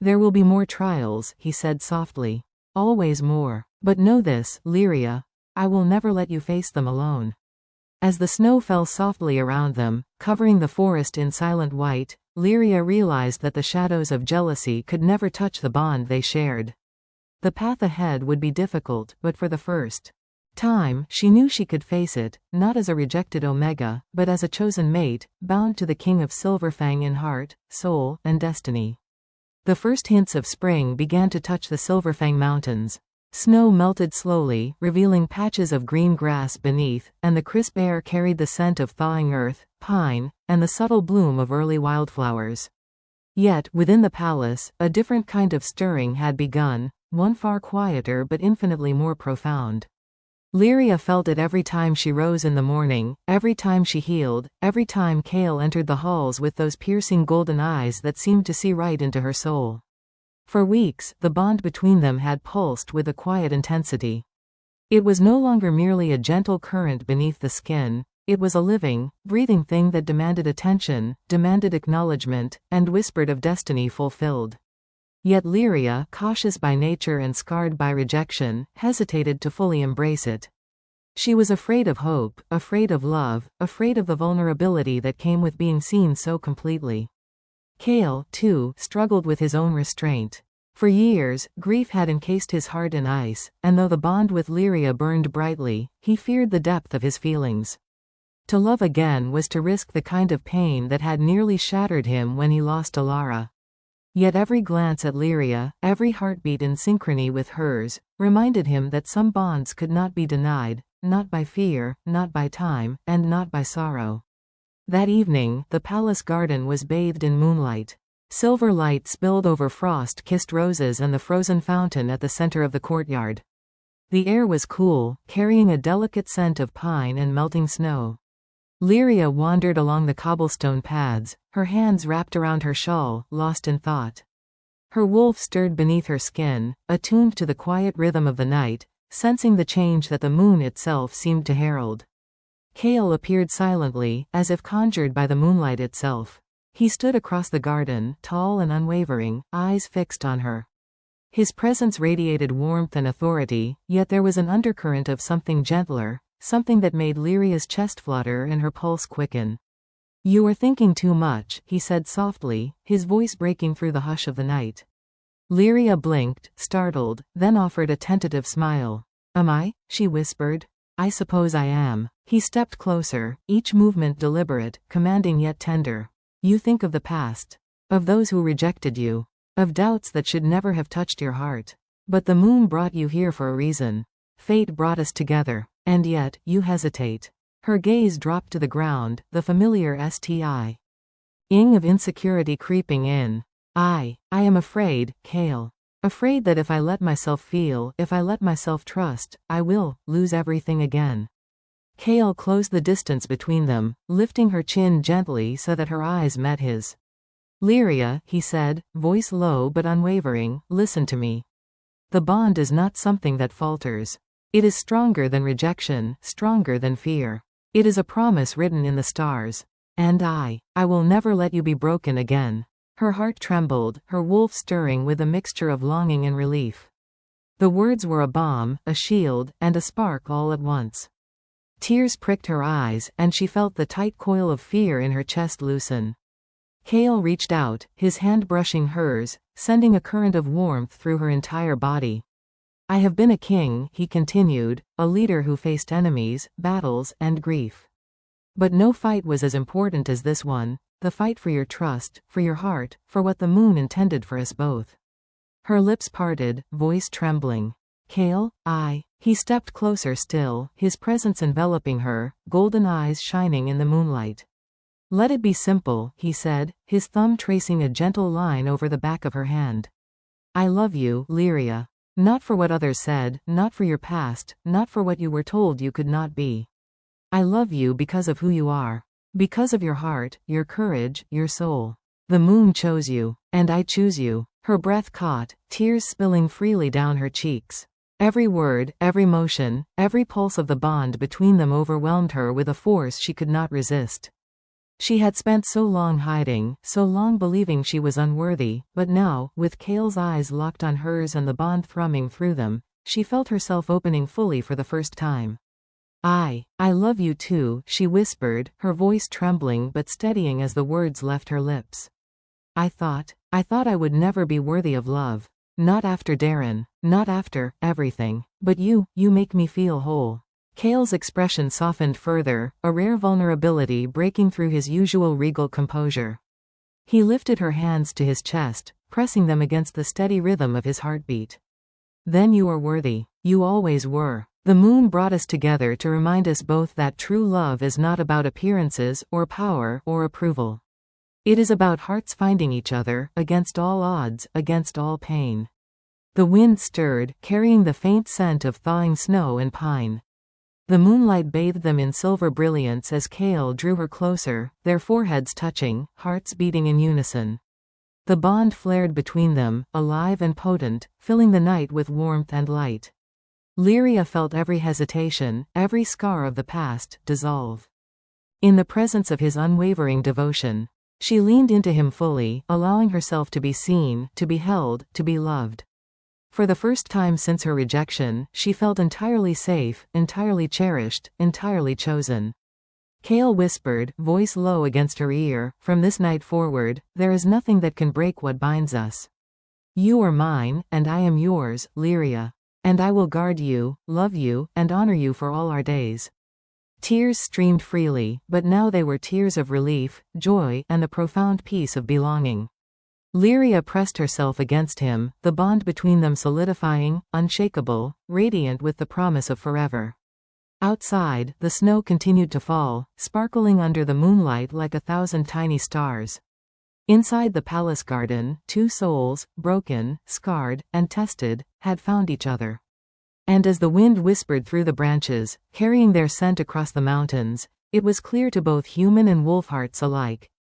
There will be more trials, he said softly. Always more. But know this, Lyria, I will never let you face them alone. As the snow fell softly around them, covering the forest in silent white, Lyria realized that the shadows of jealousy could never touch the bond they shared. The path ahead would be difficult, but for the first time, she knew she could face it, not as a rejected Omega, but as a chosen mate, bound to the King of Silverfang in heart, soul, and destiny. The first hints of spring began to touch the Silverfang Mountains. Snow melted slowly, revealing patches of green grass beneath, and the crisp air carried the scent of thawing earth, pine, and the subtle bloom of early wildflowers. Yet, within the palace, a different kind of stirring had begun, one far quieter but infinitely more profound. Lyria felt it every time she rose in the morning, every time she healed, every time Kale entered the halls with those piercing golden eyes that seemed to see right into her soul. For weeks, the bond between them had pulsed with a quiet intensity. It was no longer merely a gentle current beneath the skin, it was a living, breathing thing that demanded attention, demanded acknowledgement, and whispered of destiny fulfilled. Yet Lyria, cautious by nature and scarred by rejection, hesitated to fully embrace it. She was afraid of hope, afraid of love, afraid of the vulnerability that came with being seen so completely. Cale, too, struggled with his own restraint. For years, grief had encased his heart in ice, and though the bond with Lyria burned brightly, he feared the depth of his feelings. To love again was to risk the kind of pain that had nearly shattered him when he lost Alara. Yet every glance at Lyria, every heartbeat in synchrony with hers, reminded him that some bonds could not be denied, not by fear, not by time, and not by sorrow. That evening, the palace garden was bathed in moonlight. Silver light spilled over frost-kissed roses and the frozen fountain at the center of the courtyard. The air was cool, carrying a delicate scent of pine and melting snow. Lyria wandered along the cobblestone paths, her hands wrapped around her shawl, lost in thought. Her wolf stirred beneath her skin, attuned to the quiet rhythm of the night, sensing the change that the moon itself seemed to herald. Cale appeared silently, as if conjured by the moonlight itself. He stood across the garden, tall and unwavering, eyes fixed on her. His presence radiated warmth and authority, yet there was an undercurrent of something gentler, something that made Lyria's chest flutter and her pulse quicken. "You are thinking too much," he said softly, his voice breaking through the hush of the night. Lyria blinked, startled, then offered a tentative smile. "Am I?" she whispered. "I suppose I am." He stepped closer, each movement deliberate, commanding yet tender. "You think of the past. Of those who rejected you. Of doubts that should never have touched your heart. But the moon brought you here for a reason. Fate brought us together. And yet, you hesitate." Her gaze dropped to the ground, the familiar ing of insecurity creeping in. I am afraid, Cale. Afraid that if I let myself feel, if I let myself trust, I will lose everything again." Cale closed the distance between them, lifting her chin gently so that her eyes met his. "Lyria," he said, voice low but unwavering, "listen to me. The bond is not something that falters. It is stronger than rejection, stronger than fear. It is a promise written in the stars. And I will never let you be broken again." Her heart trembled, her wolf stirring with a mixture of longing and relief. The words were a balm, a shield, and a spark all at once. Tears pricked her eyes, and she felt the tight coil of fear in her chest loosen. Cale reached out, his hand brushing hers, sending a current of warmth through her entire body. "I have been a king," he continued, "a leader who faced enemies, battles, and grief. But no fight was as important as this one, the fight for your trust, for your heart, for what the moon intended for us both." Her lips parted, voice trembling. "Cale, He stepped closer still, his presence enveloping her, golden eyes shining in the moonlight. "Let it be simple," he said, his thumb tracing a gentle line over the back of her hand. "I love you, Lyria. Not for what others said, not for your past, not for what you were told you could not be. I love you because of who you are. Because of your heart, your courage, your soul. The moon chose you. And I choose you." Her breath caught, tears spilling freely down her cheeks. Every word, every motion, every pulse of the bond between them overwhelmed her with a force she could not resist. She had spent so long hiding, so long believing she was unworthy, but now, with Cale's eyes locked on hers and the bond thrumming through them, she felt herself opening fully for the first time. I love you too," she whispered, her voice trembling but steadying as the words left her lips. I thought I would never be worthy of love. Not after Darren, not after everything. But you make me feel whole." Cale's expression softened further, a rare vulnerability breaking through his usual regal composure. He lifted her hands to his chest, pressing them against the steady rhythm of his heartbeat. "Then you are worthy. You always were. The moon brought us together to remind us both that true love is not about appearances, or power, or approval. It is about hearts finding each other, against all odds, against all pain." The wind stirred, carrying the faint scent of thawing snow and pine. The moonlight bathed them in silver brilliance as Cale drew her closer, their foreheads touching, hearts beating in unison. The bond flared between them, alive and potent, filling the night with warmth and light. Lyria felt every hesitation, every scar of the past, dissolve. In the presence of his unwavering devotion, she leaned into him fully, allowing herself to be seen, to be held, to be loved. For the first time since her rejection, she felt entirely safe, entirely cherished, entirely chosen. Kale whispered, voice low against her ear, "From this night forward, there is nothing that can break what binds us. You are mine, and I am yours, Lyria. And I will guard you, love you, and honor you for all our days." Tears streamed freely, but now they were tears of relief, joy, and the profound peace of belonging. Lyria pressed herself against him, the bond between them solidifying, unshakable, radiant with the promise of forever. Outside, the snow continued to fall, sparkling under the moonlight like 1,000 tiny stars. Inside the palace garden, two souls, broken, scarred, and tested, had found each other. And as the wind whispered through the branches, carrying their scent across the mountains, it was clear to both human and wolf hearts alike.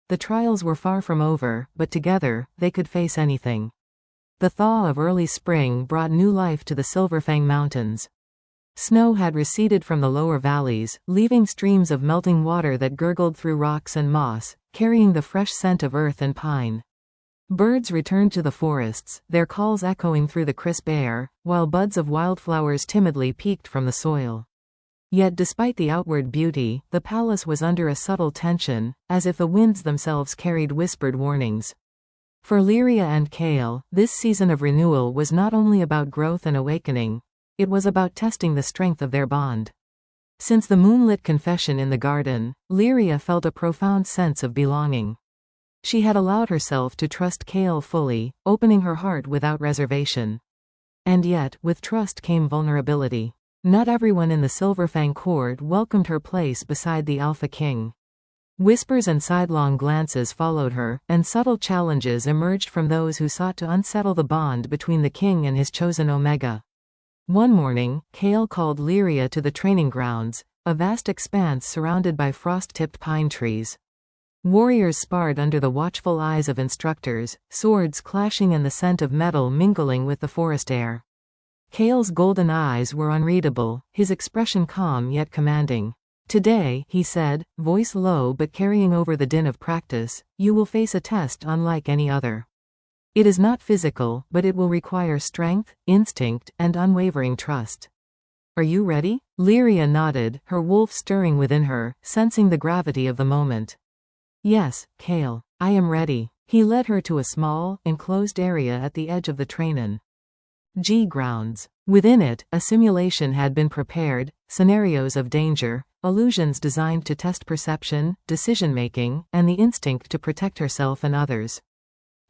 The trials were far from over, but together, they could face anything. The thaw of early spring brought new life to the Silverfang Mountains. Snow had receded from the lower valleys, leaving streams of melting water that gurgled through rocks and moss, carrying the fresh scent of earth and pine. Birds returned to the forests, their calls echoing through the crisp air, while buds of wildflowers timidly peeked from the soil. Yet despite the outward beauty, the palace was under a subtle tension, as if the winds themselves carried whispered warnings. For Lyria and Kale, this season of renewal was not only about growth and awakening, it was about testing the strength of their bond. Since the moonlit confession in the garden, Lyria felt a profound sense of belonging. She had allowed herself to trust Kale fully, opening her heart without reservation. And yet, with trust came vulnerability. Not everyone in the Silverfang court welcomed her place beside the Alpha King. Whispers and sidelong glances followed her, and subtle challenges emerged from those who sought to unsettle the bond between the king and his chosen Omega. One morning, Kale called Lyria to the training grounds, a vast expanse surrounded by frost-tipped pine trees. Warriors sparred under the watchful eyes of instructors, swords clashing and the scent of metal mingling with the forest air. Kale's golden eyes were unreadable, his expression calm yet commanding. "Today," he said, voice low but carrying over the din of practice, "you will face a test unlike any other. It is not physical, but it will require strength, instinct, and unwavering trust. Are you ready?" Lyria nodded, her wolf stirring within her, sensing the gravity of the moment. "Yes, Kale, I am ready." He led her to a small, enclosed area at the edge of the trainin. Grounds. Within it, a simulation had been prepared, scenarios of danger, illusions designed to test perception, decision-making, and the instinct to protect herself and others.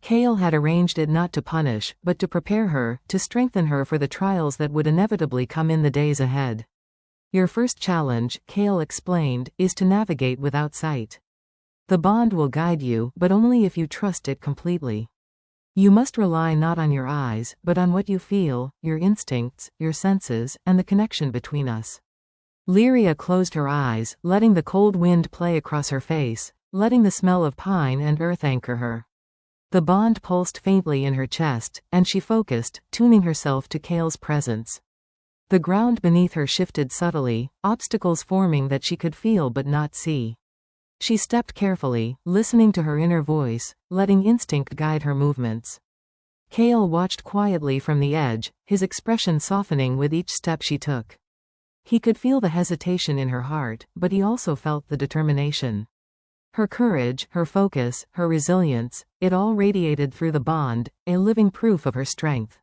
Kale had arranged it not to punish, but to prepare her, to strengthen her for the trials that would inevitably come in the days ahead. "Your first challenge," Kale explained, "is to navigate without sight. The bond will guide you, but only if you trust it completely. You must rely not on your eyes, but on what you feel, your instincts, your senses, and the connection between us." Lyria closed her eyes, letting the cold wind play across her face, letting the smell of pine and earth anchor her. The bond pulsed faintly in her chest, and she focused, tuning herself to Kale's presence. The ground beneath her shifted subtly, obstacles forming that she could feel but not see. She stepped carefully, listening to her inner voice, letting instinct guide her movements. Kale watched quietly from the edge, his expression softening with each step she took. He could feel the hesitation in her heart, but he also felt the determination. Her courage, her focus, her resilience, it all radiated through the bond, a living proof of her strength.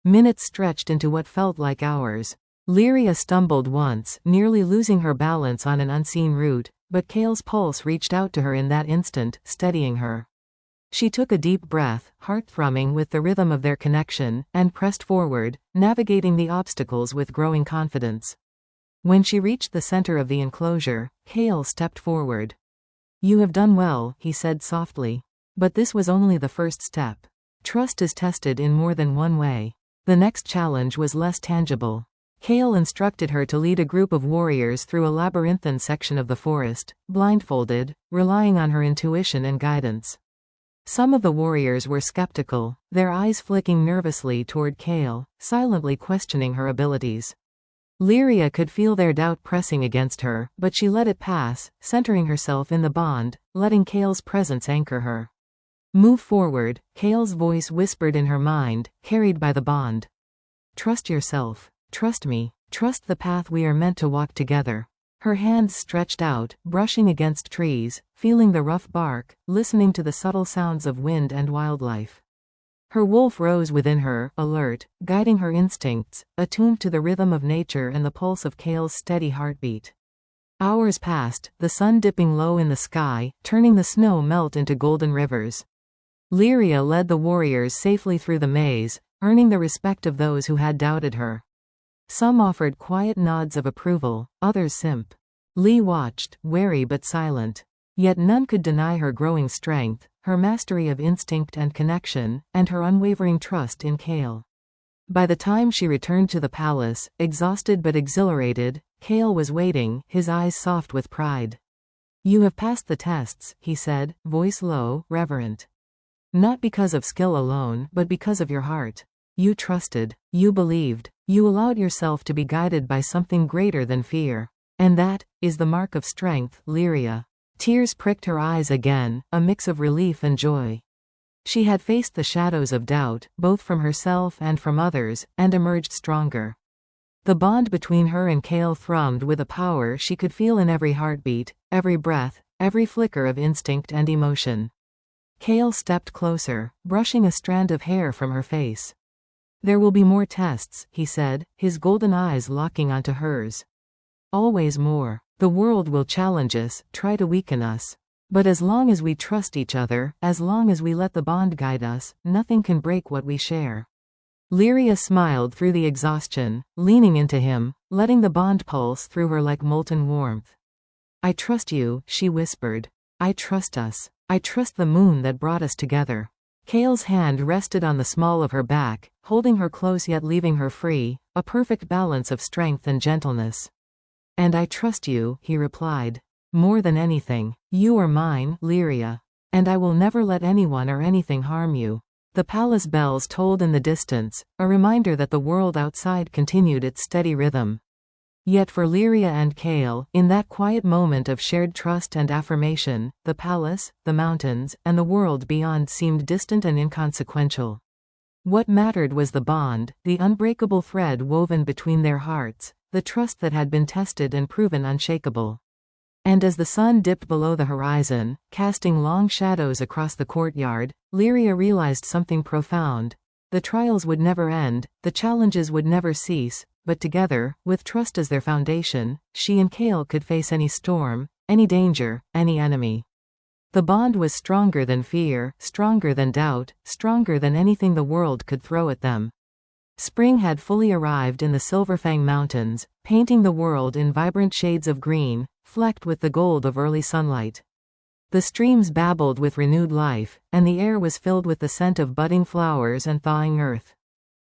Minutes stretched into what felt like hours. Lyria stumbled once, nearly losing her balance on an unseen route, but Kale's pulse reached out to her in that instant, steadying her. She took a deep breath, heart thrumming with the rhythm of their connection, and pressed forward, navigating the obstacles with growing confidence. When she reached the center of the enclosure, Kale stepped forward. "You have done well," he said softly. "But this was only the first step. Trust is tested in more than one way." The next challenge was less tangible. Kale instructed her to lead a group of warriors through a labyrinthine section of the forest, blindfolded, relying on her intuition and guidance. Some of the warriors were skeptical, their eyes flicking nervously toward Kale, silently questioning her abilities. Lyria could feel their doubt pressing against her, but she let it pass, centering herself in the bond, letting Kale's presence anchor her. Move forward, Kale's voice whispered in her mind, carried by the bond. Trust yourself. Trust me. Trust the path we are meant to walk together. Her hands stretched out, brushing against trees, feeling the rough bark, listening to the subtle sounds of wind and wildlife. Her wolf rose within her, alert, guiding her instincts, attuned to the rhythm of nature and the pulse of Kale's steady heartbeat. Hours passed, the sun dipping low in the sky, turning the snow melt into golden rivers. Lyria led the warriors safely through the maze, earning the respect of those who had doubted her. Some offered quiet nods of approval, others simp. Lee watched, wary but silent. Yet none could deny her growing strength, her mastery of instinct and connection, and her unwavering trust in Kale. By the time she returned to the palace, exhausted but exhilarated, Kale was waiting, his eyes soft with pride. You have passed the tests, he said, voice low, reverent. Not because of skill alone, but because of your heart. You trusted. You believed. You allowed yourself to be guided by something greater than fear. And that is the mark of strength, Lyria. Tears pricked her eyes again, a mix of relief and joy. She had faced the shadows of doubt, both from herself and from others, and emerged stronger. The bond between her and Kale thrummed with a power she could feel in every heartbeat, every breath, every flicker of instinct and emotion. Kale stepped closer, brushing a strand of hair from her face. There will be more tests, he said, his golden eyes locking onto hers. Always more. The world will challenge us, try to weaken us. But as long as we trust each other, as long as we let the bond guide us, nothing can break what we share. Lyria smiled through the exhaustion, leaning into him, letting the bond pulse through her like molten warmth. I trust you, she whispered. I trust us. I trust the moon that brought us together. Kale's hand rested on the small of her back, holding her close yet leaving her free, a perfect balance of strength and gentleness. And I trust you, he replied. More than anything. You are mine, Lyria. And I will never let anyone or anything harm you. The palace bells tolled in the distance, a reminder that the world outside continued its steady rhythm. Yet for Lyria and Kale, in that quiet moment of shared trust and affirmation, the palace, the mountains, and the world beyond seemed distant and inconsequential. What mattered was the bond, the unbreakable thread woven between their hearts, the trust that had been tested and proven unshakable. And as the sun dipped below the horizon, casting long shadows across the courtyard, Lyria realized something profound. The trials would never end, the challenges would never cease, but together, with trust as their foundation, she and Kale could face any storm, any danger, any enemy. The bond was stronger than fear, stronger than doubt, stronger than anything the world could throw at them. Spring had fully arrived in the Silverfang Mountains, painting the world in vibrant shades of green, flecked with the gold of early sunlight. The streams babbled with renewed life, and the air was filled with the scent of budding flowers and thawing earth.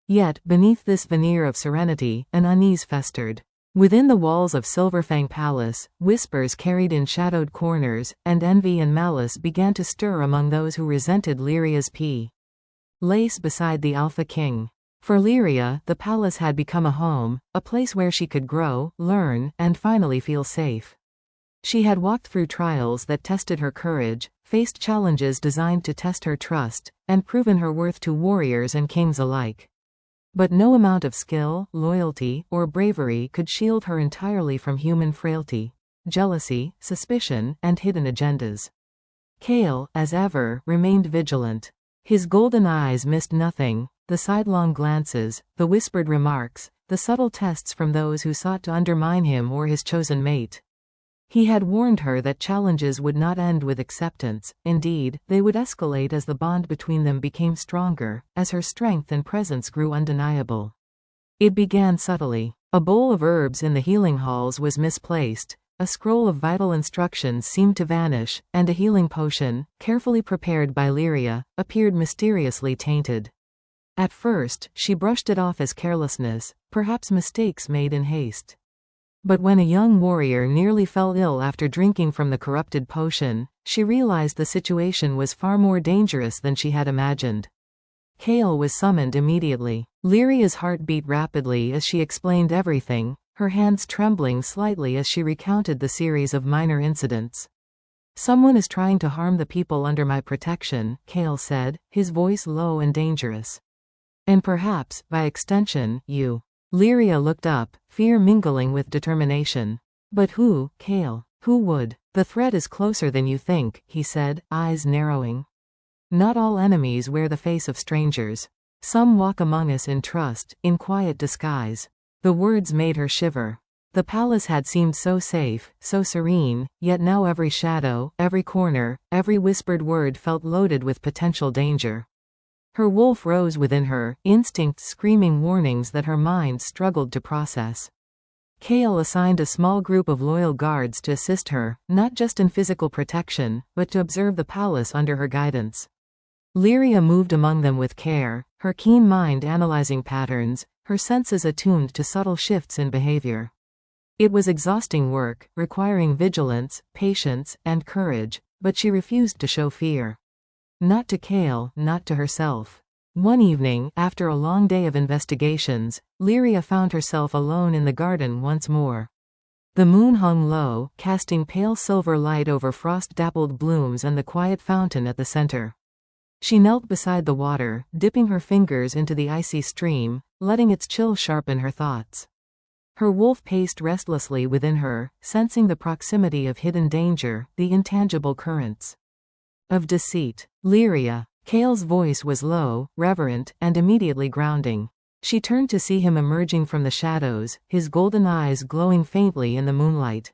Yet, beneath this veneer of serenity, an unease festered. Within the walls of Silverfang Palace, whispers carried in shadowed corners, and envy and malice began to stir among those who resented Lyria's place beside the Alpha King. For Lyria, the palace had become a home, a place where she could grow, learn, and finally feel safe. She had walked through trials that tested her courage, faced challenges designed to test her trust, and proven her worth to warriors and kings alike. But no amount of skill, loyalty, or bravery could shield her entirely from human frailty, jealousy, suspicion, and hidden agendas. Kale, as ever, remained vigilant. His golden eyes missed nothing, the sidelong glances, the whispered remarks, the subtle tests from those who sought to undermine him or his chosen mate. He had warned her that challenges would not end with acceptance, indeed, they would escalate as the bond between them became stronger, as her strength and presence grew undeniable. It began subtly. A bowl of herbs in the healing halls was misplaced, a scroll of vital instructions seemed to vanish, and a healing potion, carefully prepared by Lyria, appeared mysteriously tainted. At first, she brushed it off as carelessness, perhaps mistakes made in haste. But when a young warrior nearly fell ill after drinking from the corrupted potion, she realized the situation was far more dangerous than she had imagined. Kale was summoned immediately. Lyria's heart beat rapidly as she explained everything, her hands trembling slightly as she recounted the series of minor incidents. Someone is trying to harm the people under my protection, Kale said, his voice low and dangerous. And perhaps, by extension, you. Lyria looked up, fear mingling with determination. But who, Kale? Who would? The threat is closer than you think, he said, eyes narrowing. Not all enemies wear the face of strangers. Some walk among us in trust, in quiet disguise. The words made her shiver. The palace had seemed so safe, so serene, yet now every shadow, every corner, every whispered word felt loaded with potential danger. Her wolf rose within her, instinct screaming warnings that her mind struggled to process. Kale assigned a small group of loyal guards to assist her, not just in physical protection, but to observe the palace under her guidance. Lyria moved among them with care, her keen mind analyzing patterns, her senses attuned to subtle shifts in behavior. It was exhausting work, requiring vigilance, patience, and courage, but she refused to show fear. Not to Kale, not to herself. One evening, after a long day of investigations, Lyria found herself alone in the garden once more. The moon hung low, casting pale silver light over frost-dappled blooms and the quiet fountain at the center. She knelt beside the water, dipping her fingers into the icy stream, letting its chill sharpen her thoughts. Her wolf paced restlessly within her, sensing the proximity of hidden danger, the intangible currents of deceit. Lyria. Kale's voice was low, reverent, and immediately grounding. She turned to see him emerging from the shadows, his golden eyes glowing faintly in the moonlight.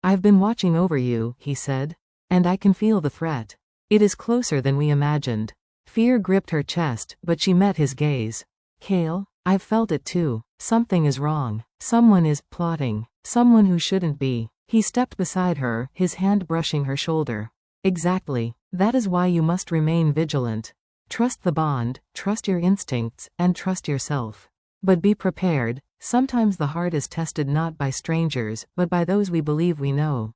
I've been watching over you, he said. And I can feel the threat. It is closer than we imagined. Fear gripped her chest, but she met his gaze. Kale, I've felt it too. Something is wrong. Someone is plotting. Someone who shouldn't be. He stepped beside her, his hand brushing her shoulder. Exactly. That is why you must remain vigilant. Trust the bond, trust your instincts, and trust yourself. But be prepared. Sometimes the heart is tested not by strangers, but by those we believe we know.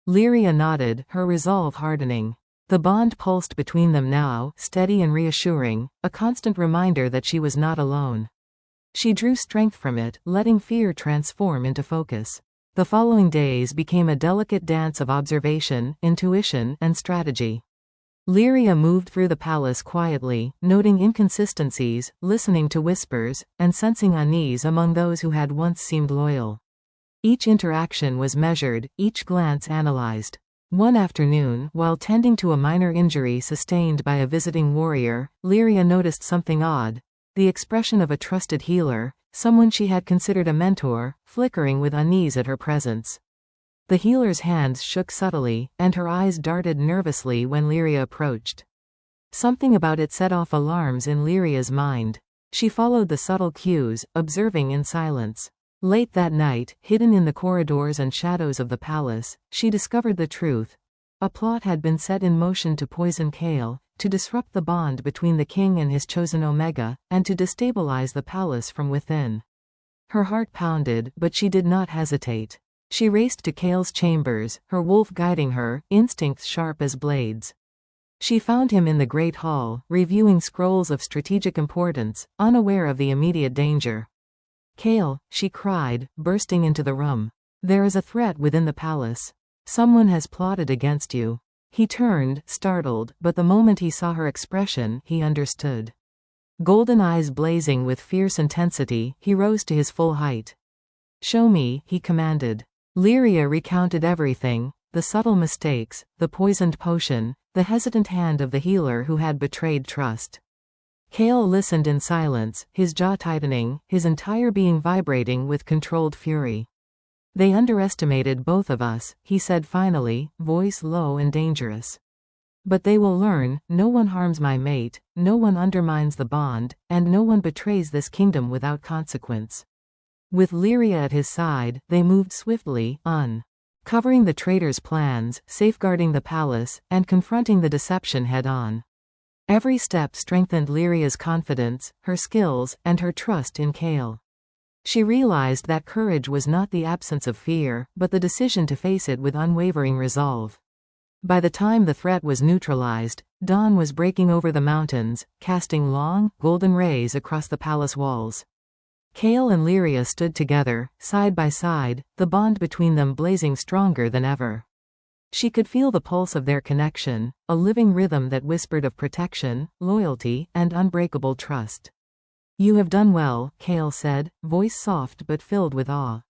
Lyria nodded, her resolve hardening. The bond pulsed between them now, steady and reassuring, a constant reminder that she was not alone. She drew strength from it, letting fear transform into focus. The following days became a delicate dance of observation, intuition, and strategy. Lyria moved through the palace quietly, noting inconsistencies, listening to whispers, and sensing unease among those who had once seemed loyal. Each interaction was measured, each glance analyzed. One afternoon, while tending to a minor injury sustained by a visiting warrior, Lyria noticed something odd. The expression of a trusted healer, someone she had considered a mentor, flickering with unease at her presence. The healer's hands shook subtly, and her eyes darted nervously when Lyria approached. Something about it set off alarms in Lyria's mind. She followed the subtle cues, observing in silence. Late that night, hidden in the corridors and shadows of the palace, she discovered the truth. A plot had been set in motion to poison Kale, to disrupt the bond between the king and his chosen Omega, and to destabilize the palace from within. Her heart pounded, but she did not hesitate. She raced to Kale's chambers, her wolf guiding her, instincts sharp as blades. She found him in the great hall, reviewing scrolls of strategic importance, unaware of the immediate danger. Kale, she cried, bursting into the room. There is a threat within the palace. Someone has plotted against you. He turned, startled, but the moment he saw her expression, he understood. Golden eyes blazing with fierce intensity, he rose to his full height. Show me, he commanded. Lyria recounted everything, the subtle mistakes, the poisoned potion, the hesitant hand of the healer who had betrayed trust. Kale listened in silence, his jaw tightening, his entire being vibrating with controlled fury. They underestimated both of us, he said finally, voice low and dangerous. But they will learn, no one harms my mate, no one undermines the bond, and no one betrays this kingdom without consequence. With Lyria at his side, they moved swiftly, uncovering the traitor's plans, safeguarding the palace, and confronting the deception head-on. Every step strengthened Lyria's confidence, her skills, and her trust in Kale. She realized that courage was not the absence of fear, but the decision to face it with unwavering resolve. By the time the threat was neutralized, dawn was breaking over the mountains, casting long, golden rays across the palace walls. Kale and Lyria stood together, side by side, the bond between them blazing stronger than ever. She could feel the pulse of their connection, a living rhythm that whispered of protection, loyalty, and unbreakable trust. "You have done well," Cale said, voice soft but filled with awe.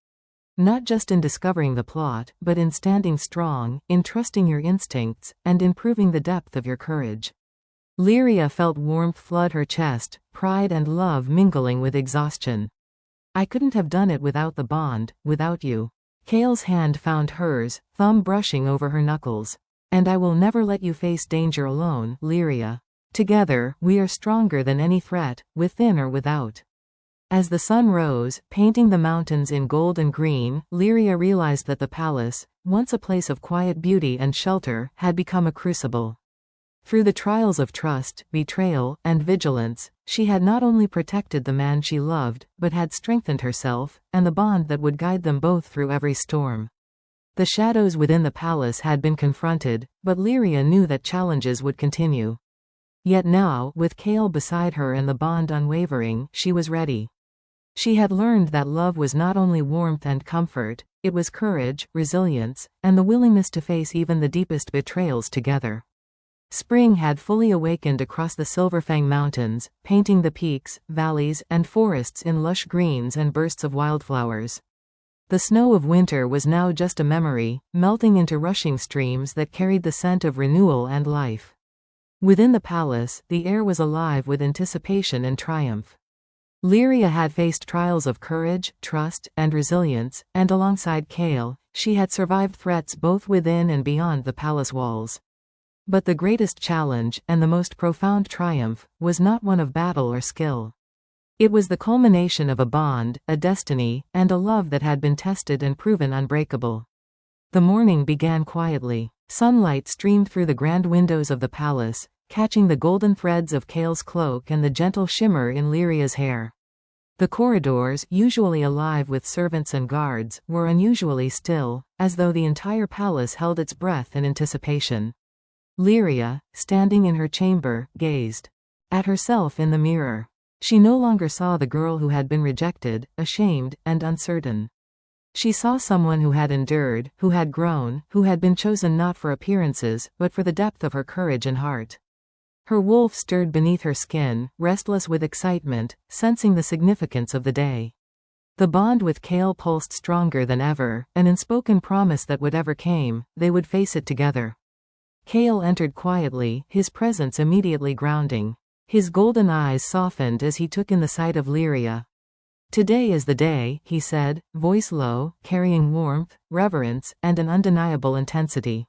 "Not just in discovering the plot, but in standing strong, in trusting your instincts, and in proving the depth of your courage." Lyria felt warmth flood her chest, pride and love mingling with exhaustion. "I couldn't have done it without the bond, without you." Cale's hand found hers, thumb brushing over her knuckles. "And I will never let you face danger alone, Lyria. Together, we are stronger than any threat, within or without." As the sun rose, painting the mountains in gold and green, Lyria realized that the palace, once a place of quiet beauty and shelter, had become a crucible. Through the trials of trust, betrayal, and vigilance, she had not only protected the man she loved, but had strengthened herself, and the bond that would guide them both through every storm. The shadows within the palace had been confronted, but Lyria knew that challenges would continue. Yet now, with Cale beside her and the bond unwavering, she was ready. She had learned that love was not only warmth and comfort, it was courage, resilience, and the willingness to face even the deepest betrayals together. Spring had fully awakened across the Silverfang Mountains, painting the peaks, valleys, and forests in lush greens and bursts of wildflowers. The snow of winter was now just a memory, melting into rushing streams that carried the scent of renewal and life. Within the palace, the air was alive with anticipation and triumph. Lyria had faced trials of courage, trust, and resilience, and alongside Cale, she had survived threats both within and beyond the palace walls. But the greatest challenge, and the most profound triumph, was not one of battle or skill. It was the culmination of a bond, a destiny, and a love that had been tested and proven unbreakable. The morning began quietly. Sunlight streamed through the grand windows of the palace, catching the golden threads of Cale's cloak and the gentle shimmer in Lyria's hair. The corridors, usually alive with servants and guards, were unusually still, as though the entire palace held its breath in anticipation. Lyria, standing in her chamber, gazed at herself in the mirror. She no longer saw the girl who had been rejected, ashamed, and uncertain. She saw someone who had endured, who had grown, who had been chosen not for appearances, but for the depth of her courage and heart. Her wolf stirred beneath her skin, restless with excitement, sensing the significance of the day. The bond with Cale pulsed stronger than ever, an unspoken promise that whatever came, they would face it together. Cale entered quietly, his presence immediately grounding. His golden eyes softened as he took in the sight of Lyria. "Today is the day," he said, voice low, carrying warmth, reverence, and an undeniable intensity.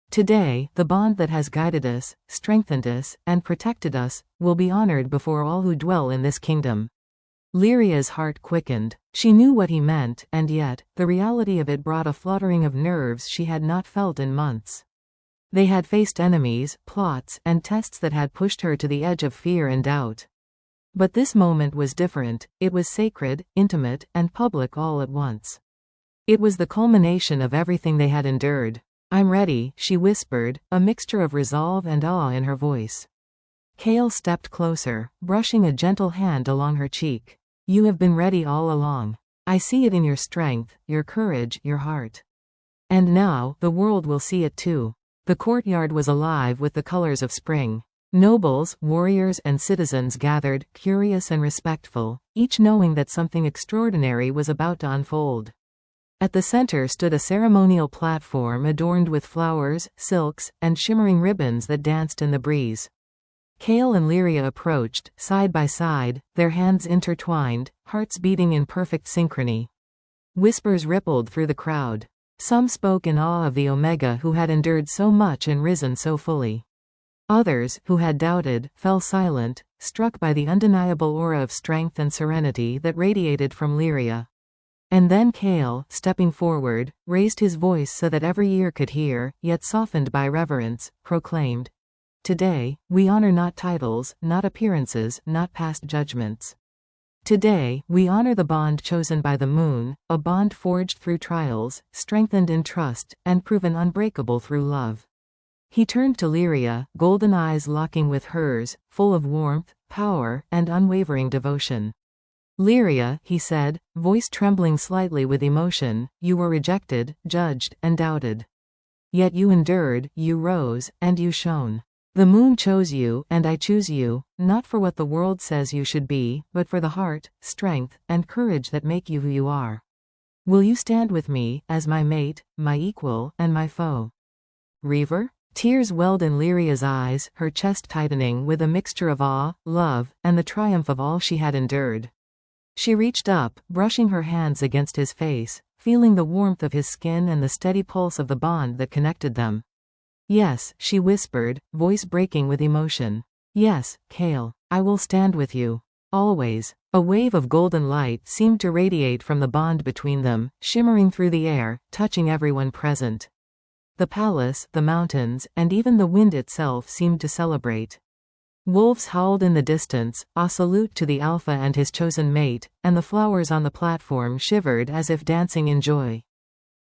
"Today, the bond that has guided us, strengthened us, and protected us, will be honored before all who dwell in this kingdom." Lyria's heart quickened. She knew what he meant, and yet, the reality of it brought a fluttering of nerves she had not felt in months. They had faced enemies, plots, and tests that had pushed her to the edge of fear and doubt. But this moment was different. It was sacred, intimate, and public all at once. It was the culmination of everything they had endured. "I'm ready," she whispered, a mixture of resolve and awe in her voice. Cale stepped closer, brushing a gentle hand along her cheek. "You have been ready all along. I see it in your strength, your courage, your heart. And now, the world will see it too." The courtyard was alive with the colors of spring. Nobles, warriors, and citizens gathered, curious and respectful, each knowing that something extraordinary was about to unfold. At the center stood a ceremonial platform adorned with flowers, silks, and shimmering ribbons that danced in the breeze. Cale and Lyria approached, side by side, their hands intertwined, hearts beating in perfect synchrony. Whispers rippled through the crowd. Some spoke in awe of the Omega who had endured so much and risen so fully. Others, who had doubted, fell silent, struck by the undeniable aura of strength and serenity that radiated from Lyria. And then Cale, stepping forward, raised his voice so that every ear could hear, yet softened by reverence, proclaimed, "Today, we honor not titles, not appearances, not past judgments. Today, we honor the bond chosen by the moon, a bond forged through trials, strengthened in trust, and proven unbreakable through love." He turned to Lyria, golden eyes locking with hers, full of warmth, power, and unwavering devotion. "Lyria," he said, voice trembling slightly with emotion, "you were rejected, judged, and doubted. Yet you endured, you rose, and you shone. The moon chose you, and I choose you, not for what the world says you should be, but for the heart, strength, and courage that make you who you are. Will you stand with me, as my mate, my equal, and my foe? Reaver? Tears welled in Lyria's eyes, her chest tightening with a mixture of awe, love, and the triumph of all she had endured. She reached up, brushing her hands against his face, feeling the warmth of his skin and the steady pulse of the bond that connected them. Yes, she whispered, voice breaking with emotion. Yes, Kale, I will stand with you. Always. A wave of golden light seemed to radiate from the bond between them, shimmering through the air, touching everyone present. The palace, the mountains, and even the wind itself seemed to celebrate. Wolves howled in the distance, a salute to the alpha and his chosen mate, and the flowers on the platform shivered as if dancing in joy.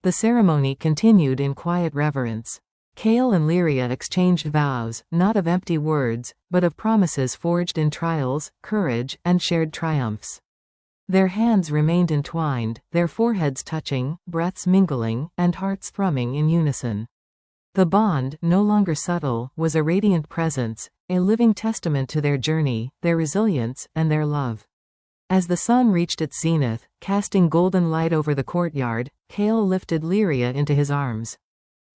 The ceremony continued in quiet reverence. Kale and Lyria exchanged vows, not of empty words, but of promises forged in trials, courage, and shared triumphs. Their hands remained entwined, their foreheads touching, breaths mingling, and hearts thrumming in unison. The bond, no longer subtle, was a radiant presence, a living testament to their journey, their resilience, and their love. As the sun reached its zenith, casting golden light over the courtyard, Kale lifted Lyria into his arms.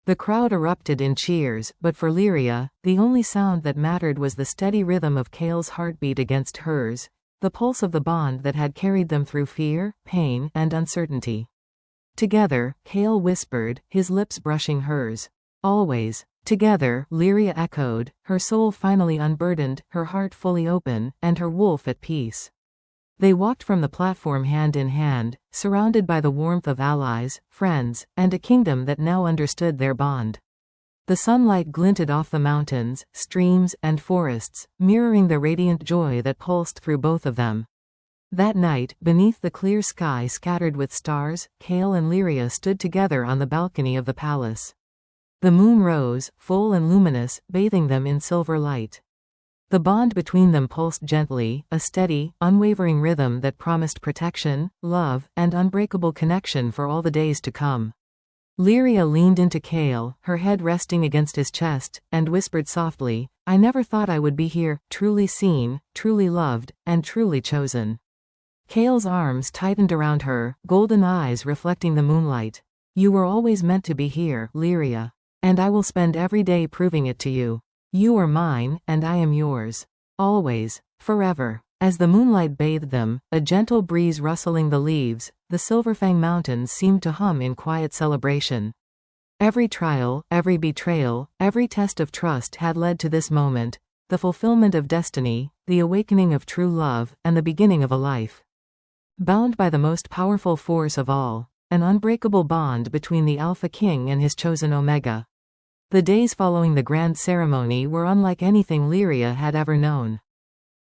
The crowd erupted in cheers, but for Lyria, the only sound that mattered was the steady rhythm of Kale's heartbeat against hers, the pulse of the bond that had carried them through fear, pain, and uncertainty. Together, Kale whispered, his lips brushing hers. Always. Together, Lyria echoed, her soul finally unburdened, her heart fully open, and her wolf at peace. They walked from the platform hand in hand, surrounded by the warmth of allies, friends, and a kingdom that now understood their bond. The sunlight glinted off the mountains, streams, and forests, mirroring the radiant joy that pulsed through both of them. That night, beneath the clear sky scattered with stars, Kale and Lyria stood together on the balcony of the palace. The moon rose, full and luminous, bathing them in silver light. The bond between them pulsed gently, a steady, unwavering rhythm that promised protection, love, and unbreakable connection for all the days to come. Lyria leaned into Kale, her head resting against his chest, and whispered softly, I never thought I would be here, truly seen, truly loved, and truly chosen. Kale's arms tightened around her, golden eyes reflecting the moonlight. You were always meant to be here, Lyria. And I will spend every day proving it to you. You are mine, and I am yours. Always. Forever. As the moonlight bathed them, a gentle breeze rustling the leaves, the Silverfang Mountains seemed to hum in quiet celebration. Every trial, every betrayal, every test of trust had led to this moment, the fulfillment of destiny, the awakening of true love, and the beginning of a life. Bound by the most powerful force of all, an unbreakable bond between the Alpha King and his chosen Omega. The days following the grand ceremony were unlike anything Lyria had ever known.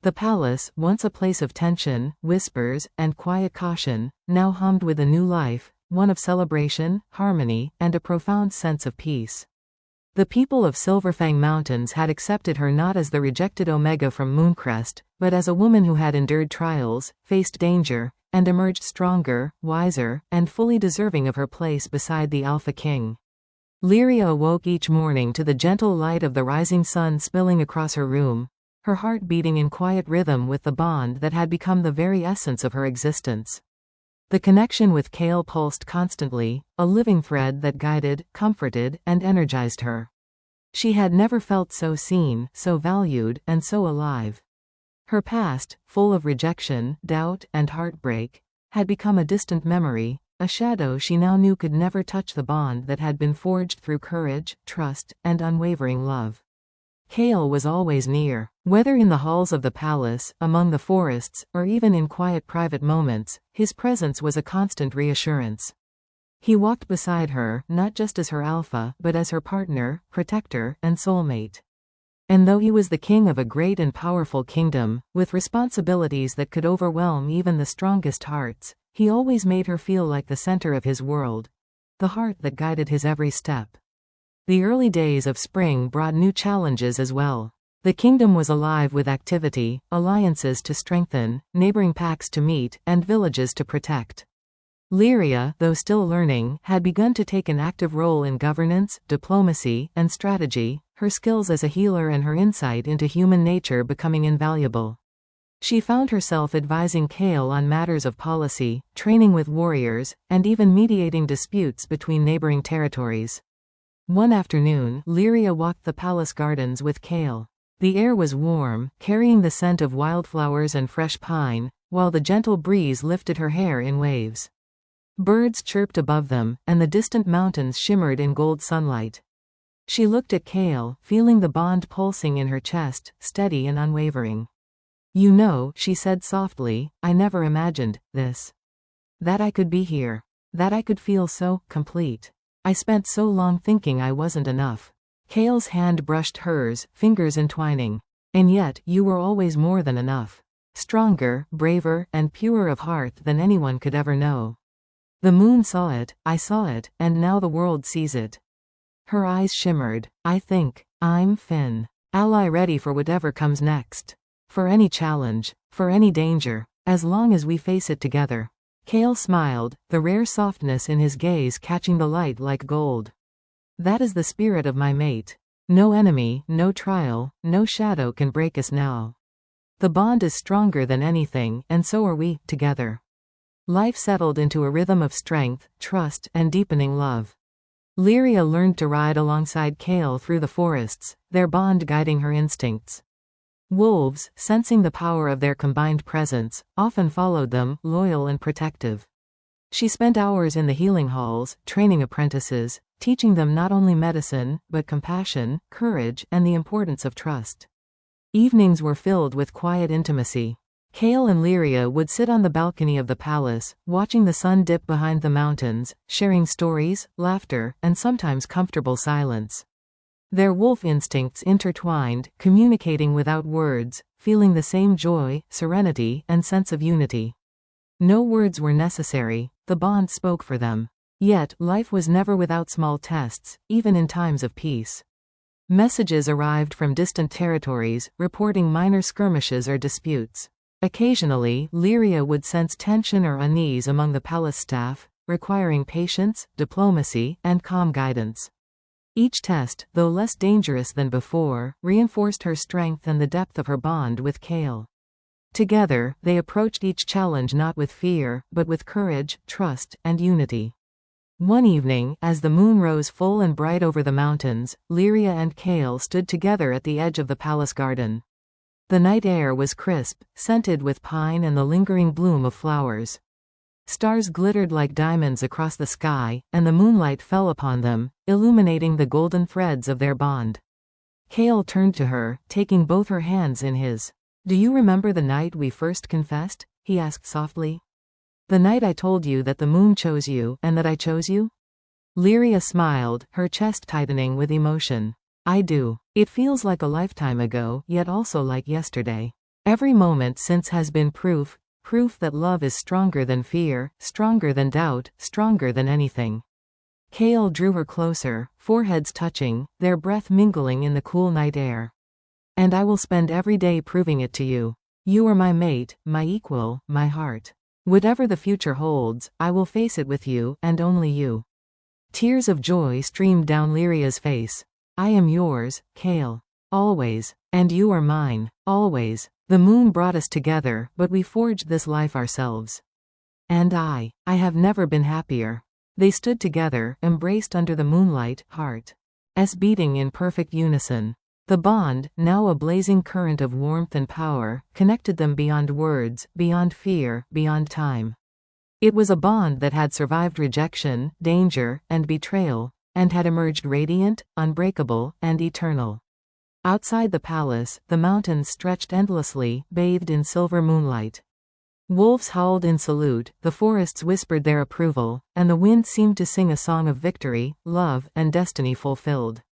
The palace, once a place of tension, whispers, and quiet caution, now hummed with a new life, one of celebration, harmony, and a profound sense of peace. The people of Silverfang Mountains had accepted her not as the rejected Omega from Mooncrest, but as a woman who had endured trials, faced danger, and emerged stronger, wiser, and fully deserving of her place beside the Alpha King. Lyria awoke each morning to the gentle light of the rising sun spilling across her room, her heart beating in quiet rhythm with the bond that had become the very essence of her existence. The connection with Kale pulsed constantly, a living thread that guided, comforted, and energized her. She had never felt so seen, so valued, and so alive. Her past, full of rejection, doubt, and heartbreak, had become a distant memory, a shadow she now knew could never touch the bond that had been forged through courage, trust, and unwavering love. Kale was always near. Whether in the halls of the palace, among the forests, or even in quiet private moments, his presence was a constant reassurance. He walked beside her, not just as her alpha, but as her partner, protector, and soulmate. And though he was the king of a great and powerful kingdom, with responsibilities that could overwhelm even the strongest hearts, he always made her feel like the center of his world, the heart that guided his every step. The early days of spring brought new challenges as well. The kingdom was alive with activity, alliances to strengthen, neighboring packs to meet, and villages to protect. Lyria, though still learning, had begun to take an active role in governance, diplomacy, and strategy, her skills as a healer and her insight into human nature becoming invaluable. She found herself advising Kale on matters of policy, training with warriors, and even mediating disputes between neighboring territories. One afternoon, Lyria walked the palace gardens with Kale. The air was warm, carrying the scent of wildflowers and fresh pine, while the gentle breeze lifted her hair in waves. Birds chirped above them, and the distant mountains shimmered in gold sunlight. She looked at Kale, feeling the bond pulsing in her chest, steady and unwavering. "You know," she said softly, "I never imagined this. That I could be here. That I could feel so complete. I spent so long thinking I wasn't enough." Kale's hand brushed hers, fingers entwining. "And yet, you were always more than enough. Stronger, braver, and purer of heart than anyone could ever know. The moon saw it, I saw it, and now the world sees it." Her eyes shimmered. "I think I'm Finn. Ally ready for whatever comes next. For any challenge. For any danger. As long as we face it together." Kale smiled, the rare softness in his gaze catching the light like gold. "That is the spirit of my mate. No enemy, no trial, no shadow can break us now. The bond is stronger than anything, and so are we, together." Life settled into a rhythm of strength, trust, and deepening love. Lyria learned to ride alongside Kale through the forests, their bond guiding her instincts. Wolves, sensing the power of their combined presence, often followed them, loyal and protective. She spent hours in the healing halls, training apprentices, teaching them not only medicine, but compassion, courage, and the importance of trust. Evenings were filled with quiet intimacy. Kale and Lyria would sit on the balcony of the palace, watching the sun dip behind the mountains, sharing stories, laughter, and sometimes comfortable silence. Their wolf instincts intertwined, communicating without words, feeling the same joy, serenity, and sense of unity. No words were necessary, the bond spoke for them. Yet, life was never without small tests, even in times of peace. Messages arrived from distant territories, reporting minor skirmishes or disputes. Occasionally, Lyria would sense tension or unease among the palace staff, requiring patience, diplomacy, and calm guidance. Each test, though less dangerous than before, reinforced her strength and the depth of her bond with Kale. Together, they approached each challenge not with fear, but with courage, trust, and unity. One evening, as the moon rose full and bright over the mountains, Lyria and Kale stood together at the edge of the palace garden. The night air was crisp, scented with pine and the lingering bloom of flowers. Stars glittered like diamonds across the sky, and the moonlight fell upon them, illuminating the golden threads of their bond. Kale turned to her, taking both her hands in his. "Do you remember the night we first confessed?" he asked softly. "The night I told you that the moon chose you, and that I chose you?" Lyria smiled, her chest tightening with emotion. "I do. It feels like a lifetime ago, yet also like yesterday. Every moment since has been proof that love is stronger than fear, stronger than doubt, stronger than anything." Kale drew her closer, foreheads touching, their breath mingling in the cool night air. "And I will spend every day proving it to you. You are my mate, my equal, my heart. Whatever the future holds, I will face it with you, and only you." Tears of joy streamed down Lyria's face. "I am yours, Kale. Always. And you are mine. Always. The moon brought us together, but we forged this life ourselves. And I have never been happier." They stood together, embraced under the moonlight, hearts beating in perfect unison. The bond, now a blazing current of warmth and power, connected them beyond words, beyond fear, beyond time. It was a bond that had survived rejection, danger, and betrayal, and had emerged radiant, unbreakable, and eternal. Outside the palace, the mountains stretched endlessly, bathed in silver moonlight. Wolves howled in salute, the forests whispered their approval, and the wind seemed to sing a song of victory, love, and destiny fulfilled.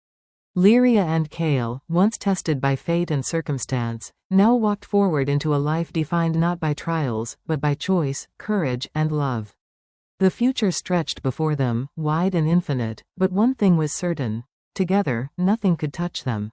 Lyria and Kale, once tested by fate and circumstance, now walked forward into a life defined not by trials, but by choice, courage, and love. The future stretched before them, wide and infinite, but one thing was certain. Together, nothing could touch them.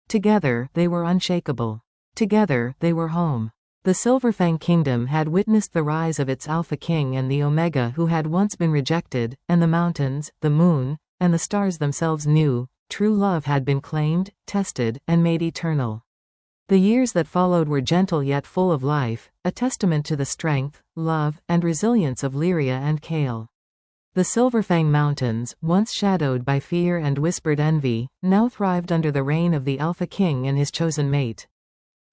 Together, they were unshakable. Together, they were home. The Silverfang Kingdom had witnessed the rise of its Alpha King and the Omega who had once been rejected, and the mountains, the moon, and the stars themselves knew, true love had been claimed, tested, and made eternal. The years that followed were gentle yet full of life, a testament to the strength, love, and resilience of Lyria and Kale. The Silverfang Mountains, once shadowed by fear and whispered envy, now thrived under the reign of the Alpha King and his chosen mate.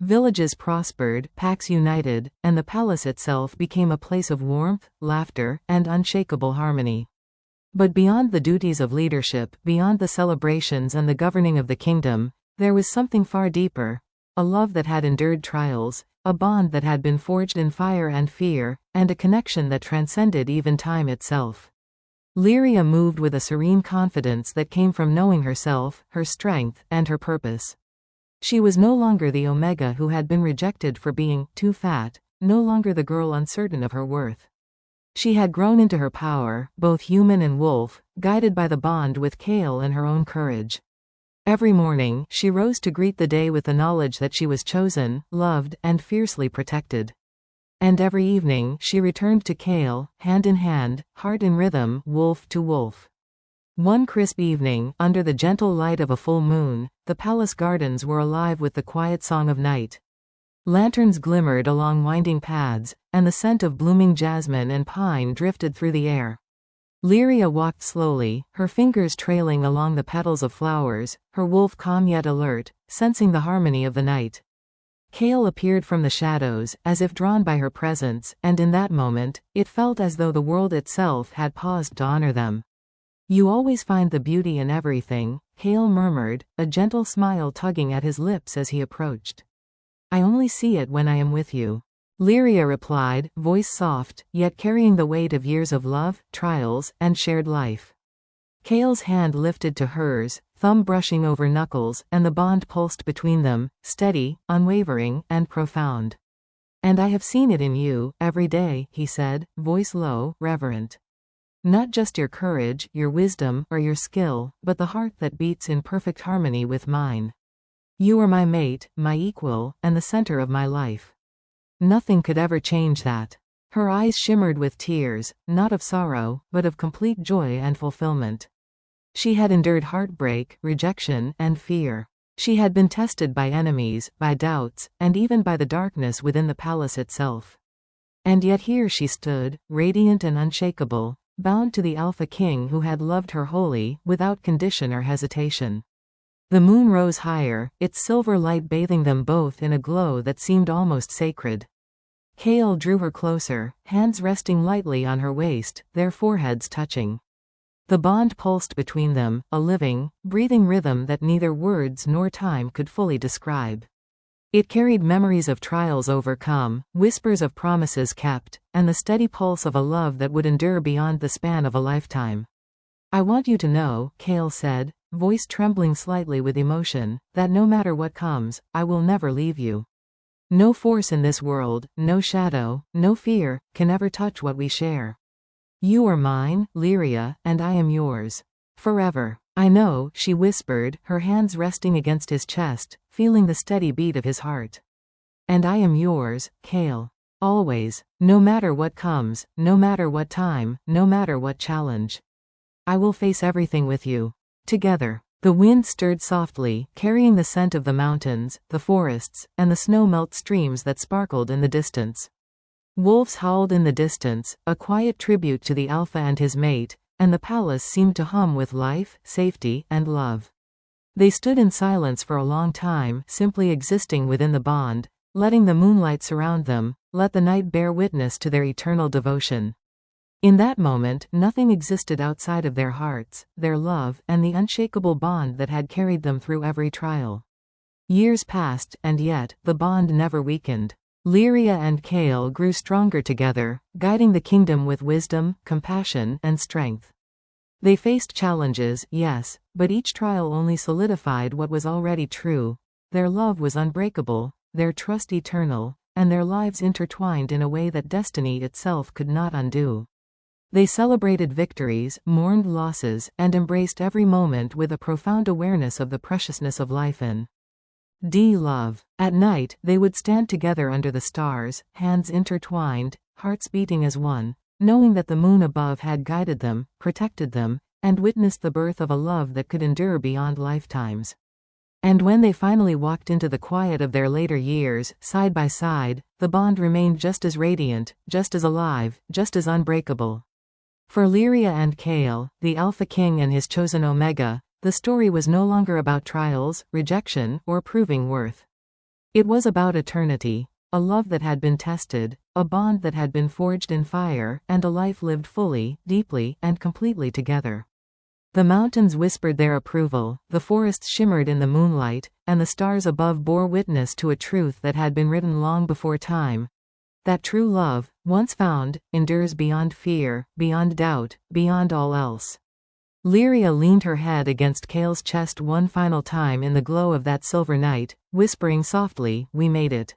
Villages prospered, packs united, and the palace itself became a place of warmth, laughter, and unshakable harmony. But beyond the duties of leadership, beyond the celebrations and the governing of the kingdom, there was something far deeper. A love that had endured trials, a bond that had been forged in fire and fear, and a connection that transcended even time itself. Lyria moved with a serene confidence that came from knowing herself, her strength, and her purpose. She was no longer the Omega who had been rejected for being too fat, no longer the girl uncertain of her worth. She had grown into her power, both human and wolf, guided by the bond with Kale and her own courage. Every morning, she rose to greet the day with the knowledge that she was chosen, loved, and fiercely protected. And every evening, she returned to Kale, hand in hand, heart in rhythm, wolf to wolf. One crisp evening, under the gentle light of a full moon, the palace gardens were alive with the quiet song of night. Lanterns glimmered along winding paths, and the scent of blooming jasmine and pine drifted through the air. Lyria walked slowly, her fingers trailing along the petals of flowers, her wolf calm yet alert, sensing the harmony of the night. Kale appeared from the shadows, as if drawn by her presence, and in that moment, it felt as though the world itself had paused to honor them. "You always find the beauty in everything," Kale murmured, a gentle smile tugging at his lips as he approached. "I only see it when I am with you." Lyria replied, voice soft, yet carrying the weight of years of love, trials, and shared life. Kale's hand lifted to hers, thumb brushing over knuckles, and the bond pulsed between them, steady, unwavering, and profound. "And I have seen it in you, every day," he said, voice low, reverent. "Not just your courage, your wisdom, or your skill, but the heart that beats in perfect harmony with mine. You are my mate, my equal, and the center of my life. Nothing could ever change that." Her eyes shimmered with tears, not of sorrow, but of complete joy and fulfillment. She had endured heartbreak, rejection, and fear. She had been tested by enemies, by doubts, and even by the darkness within the palace itself. And yet here she stood, radiant and unshakable, bound to the Alpha King who had loved her wholly, without condition or hesitation. The moon rose higher, its silver light bathing them both in a glow that seemed almost sacred. Kale drew her closer, hands resting lightly on her waist, their foreheads touching. The bond pulsed between them, a living, breathing rhythm that neither words nor time could fully describe. It carried memories of trials overcome, whispers of promises kept, and the steady pulse of a love that would endure beyond the span of a lifetime. "I want you to know," Kale said, voice trembling slightly with emotion, "that no matter what comes, I will never leave you. No force in this world, no shadow, no fear, can ever touch what we share. You are mine, Lyria, and I am yours. Forever." "I know," she whispered, her hands resting against his chest, feeling the steady beat of his heart. "And I am yours, Kale. Always. No matter what comes, no matter what time, no matter what challenge. I will face everything with you. Together." The wind stirred softly, carrying the scent of the mountains, the forests, and the snow-melt streams that sparkled in the distance. Wolves howled in the distance, a quiet tribute to the Alpha and his mate, and the palace seemed to hum with life, safety, and love. They stood in silence for a long time, simply existing within the bond, letting the moonlight surround them, let the night bear witness to their eternal devotion. In that moment, nothing existed outside of their hearts, their love, and the unshakable bond that had carried them through every trial. Years passed, and yet, the bond never weakened. Lyria and Kale grew stronger together, guiding the kingdom with wisdom, compassion, and strength. They faced challenges, yes, but each trial only solidified what was already true. Their love was unbreakable, their trust eternal, and their lives intertwined in a way that destiny itself could not undo. They celebrated victories, mourned losses, and embraced every moment with a profound awareness of the preciousness of life in Love. At night, they would stand together under the stars, hands intertwined, hearts beating as one, knowing that the moon above had guided them, protected them, and witnessed the birth of a love that could endure beyond lifetimes. And when they finally walked into the quiet of their later years, side by side, the bond remained just as radiant, just as alive, just as unbreakable. For Lyria and Kale, the Alpha King and his chosen Omega, the story was no longer about trials, rejection, or proving worth. It was about eternity, a love that had been tested, a bond that had been forged in fire, and a life lived fully, deeply, and completely together. The mountains whispered their approval, the forests shimmered in the moonlight, and the stars above bore witness to a truth that had been written long before time. That true love, once found, endures beyond fear, beyond doubt, beyond all else. Lyria leaned her head against Kale's chest one final time in the glow of that silver night, whispering softly, "We made it."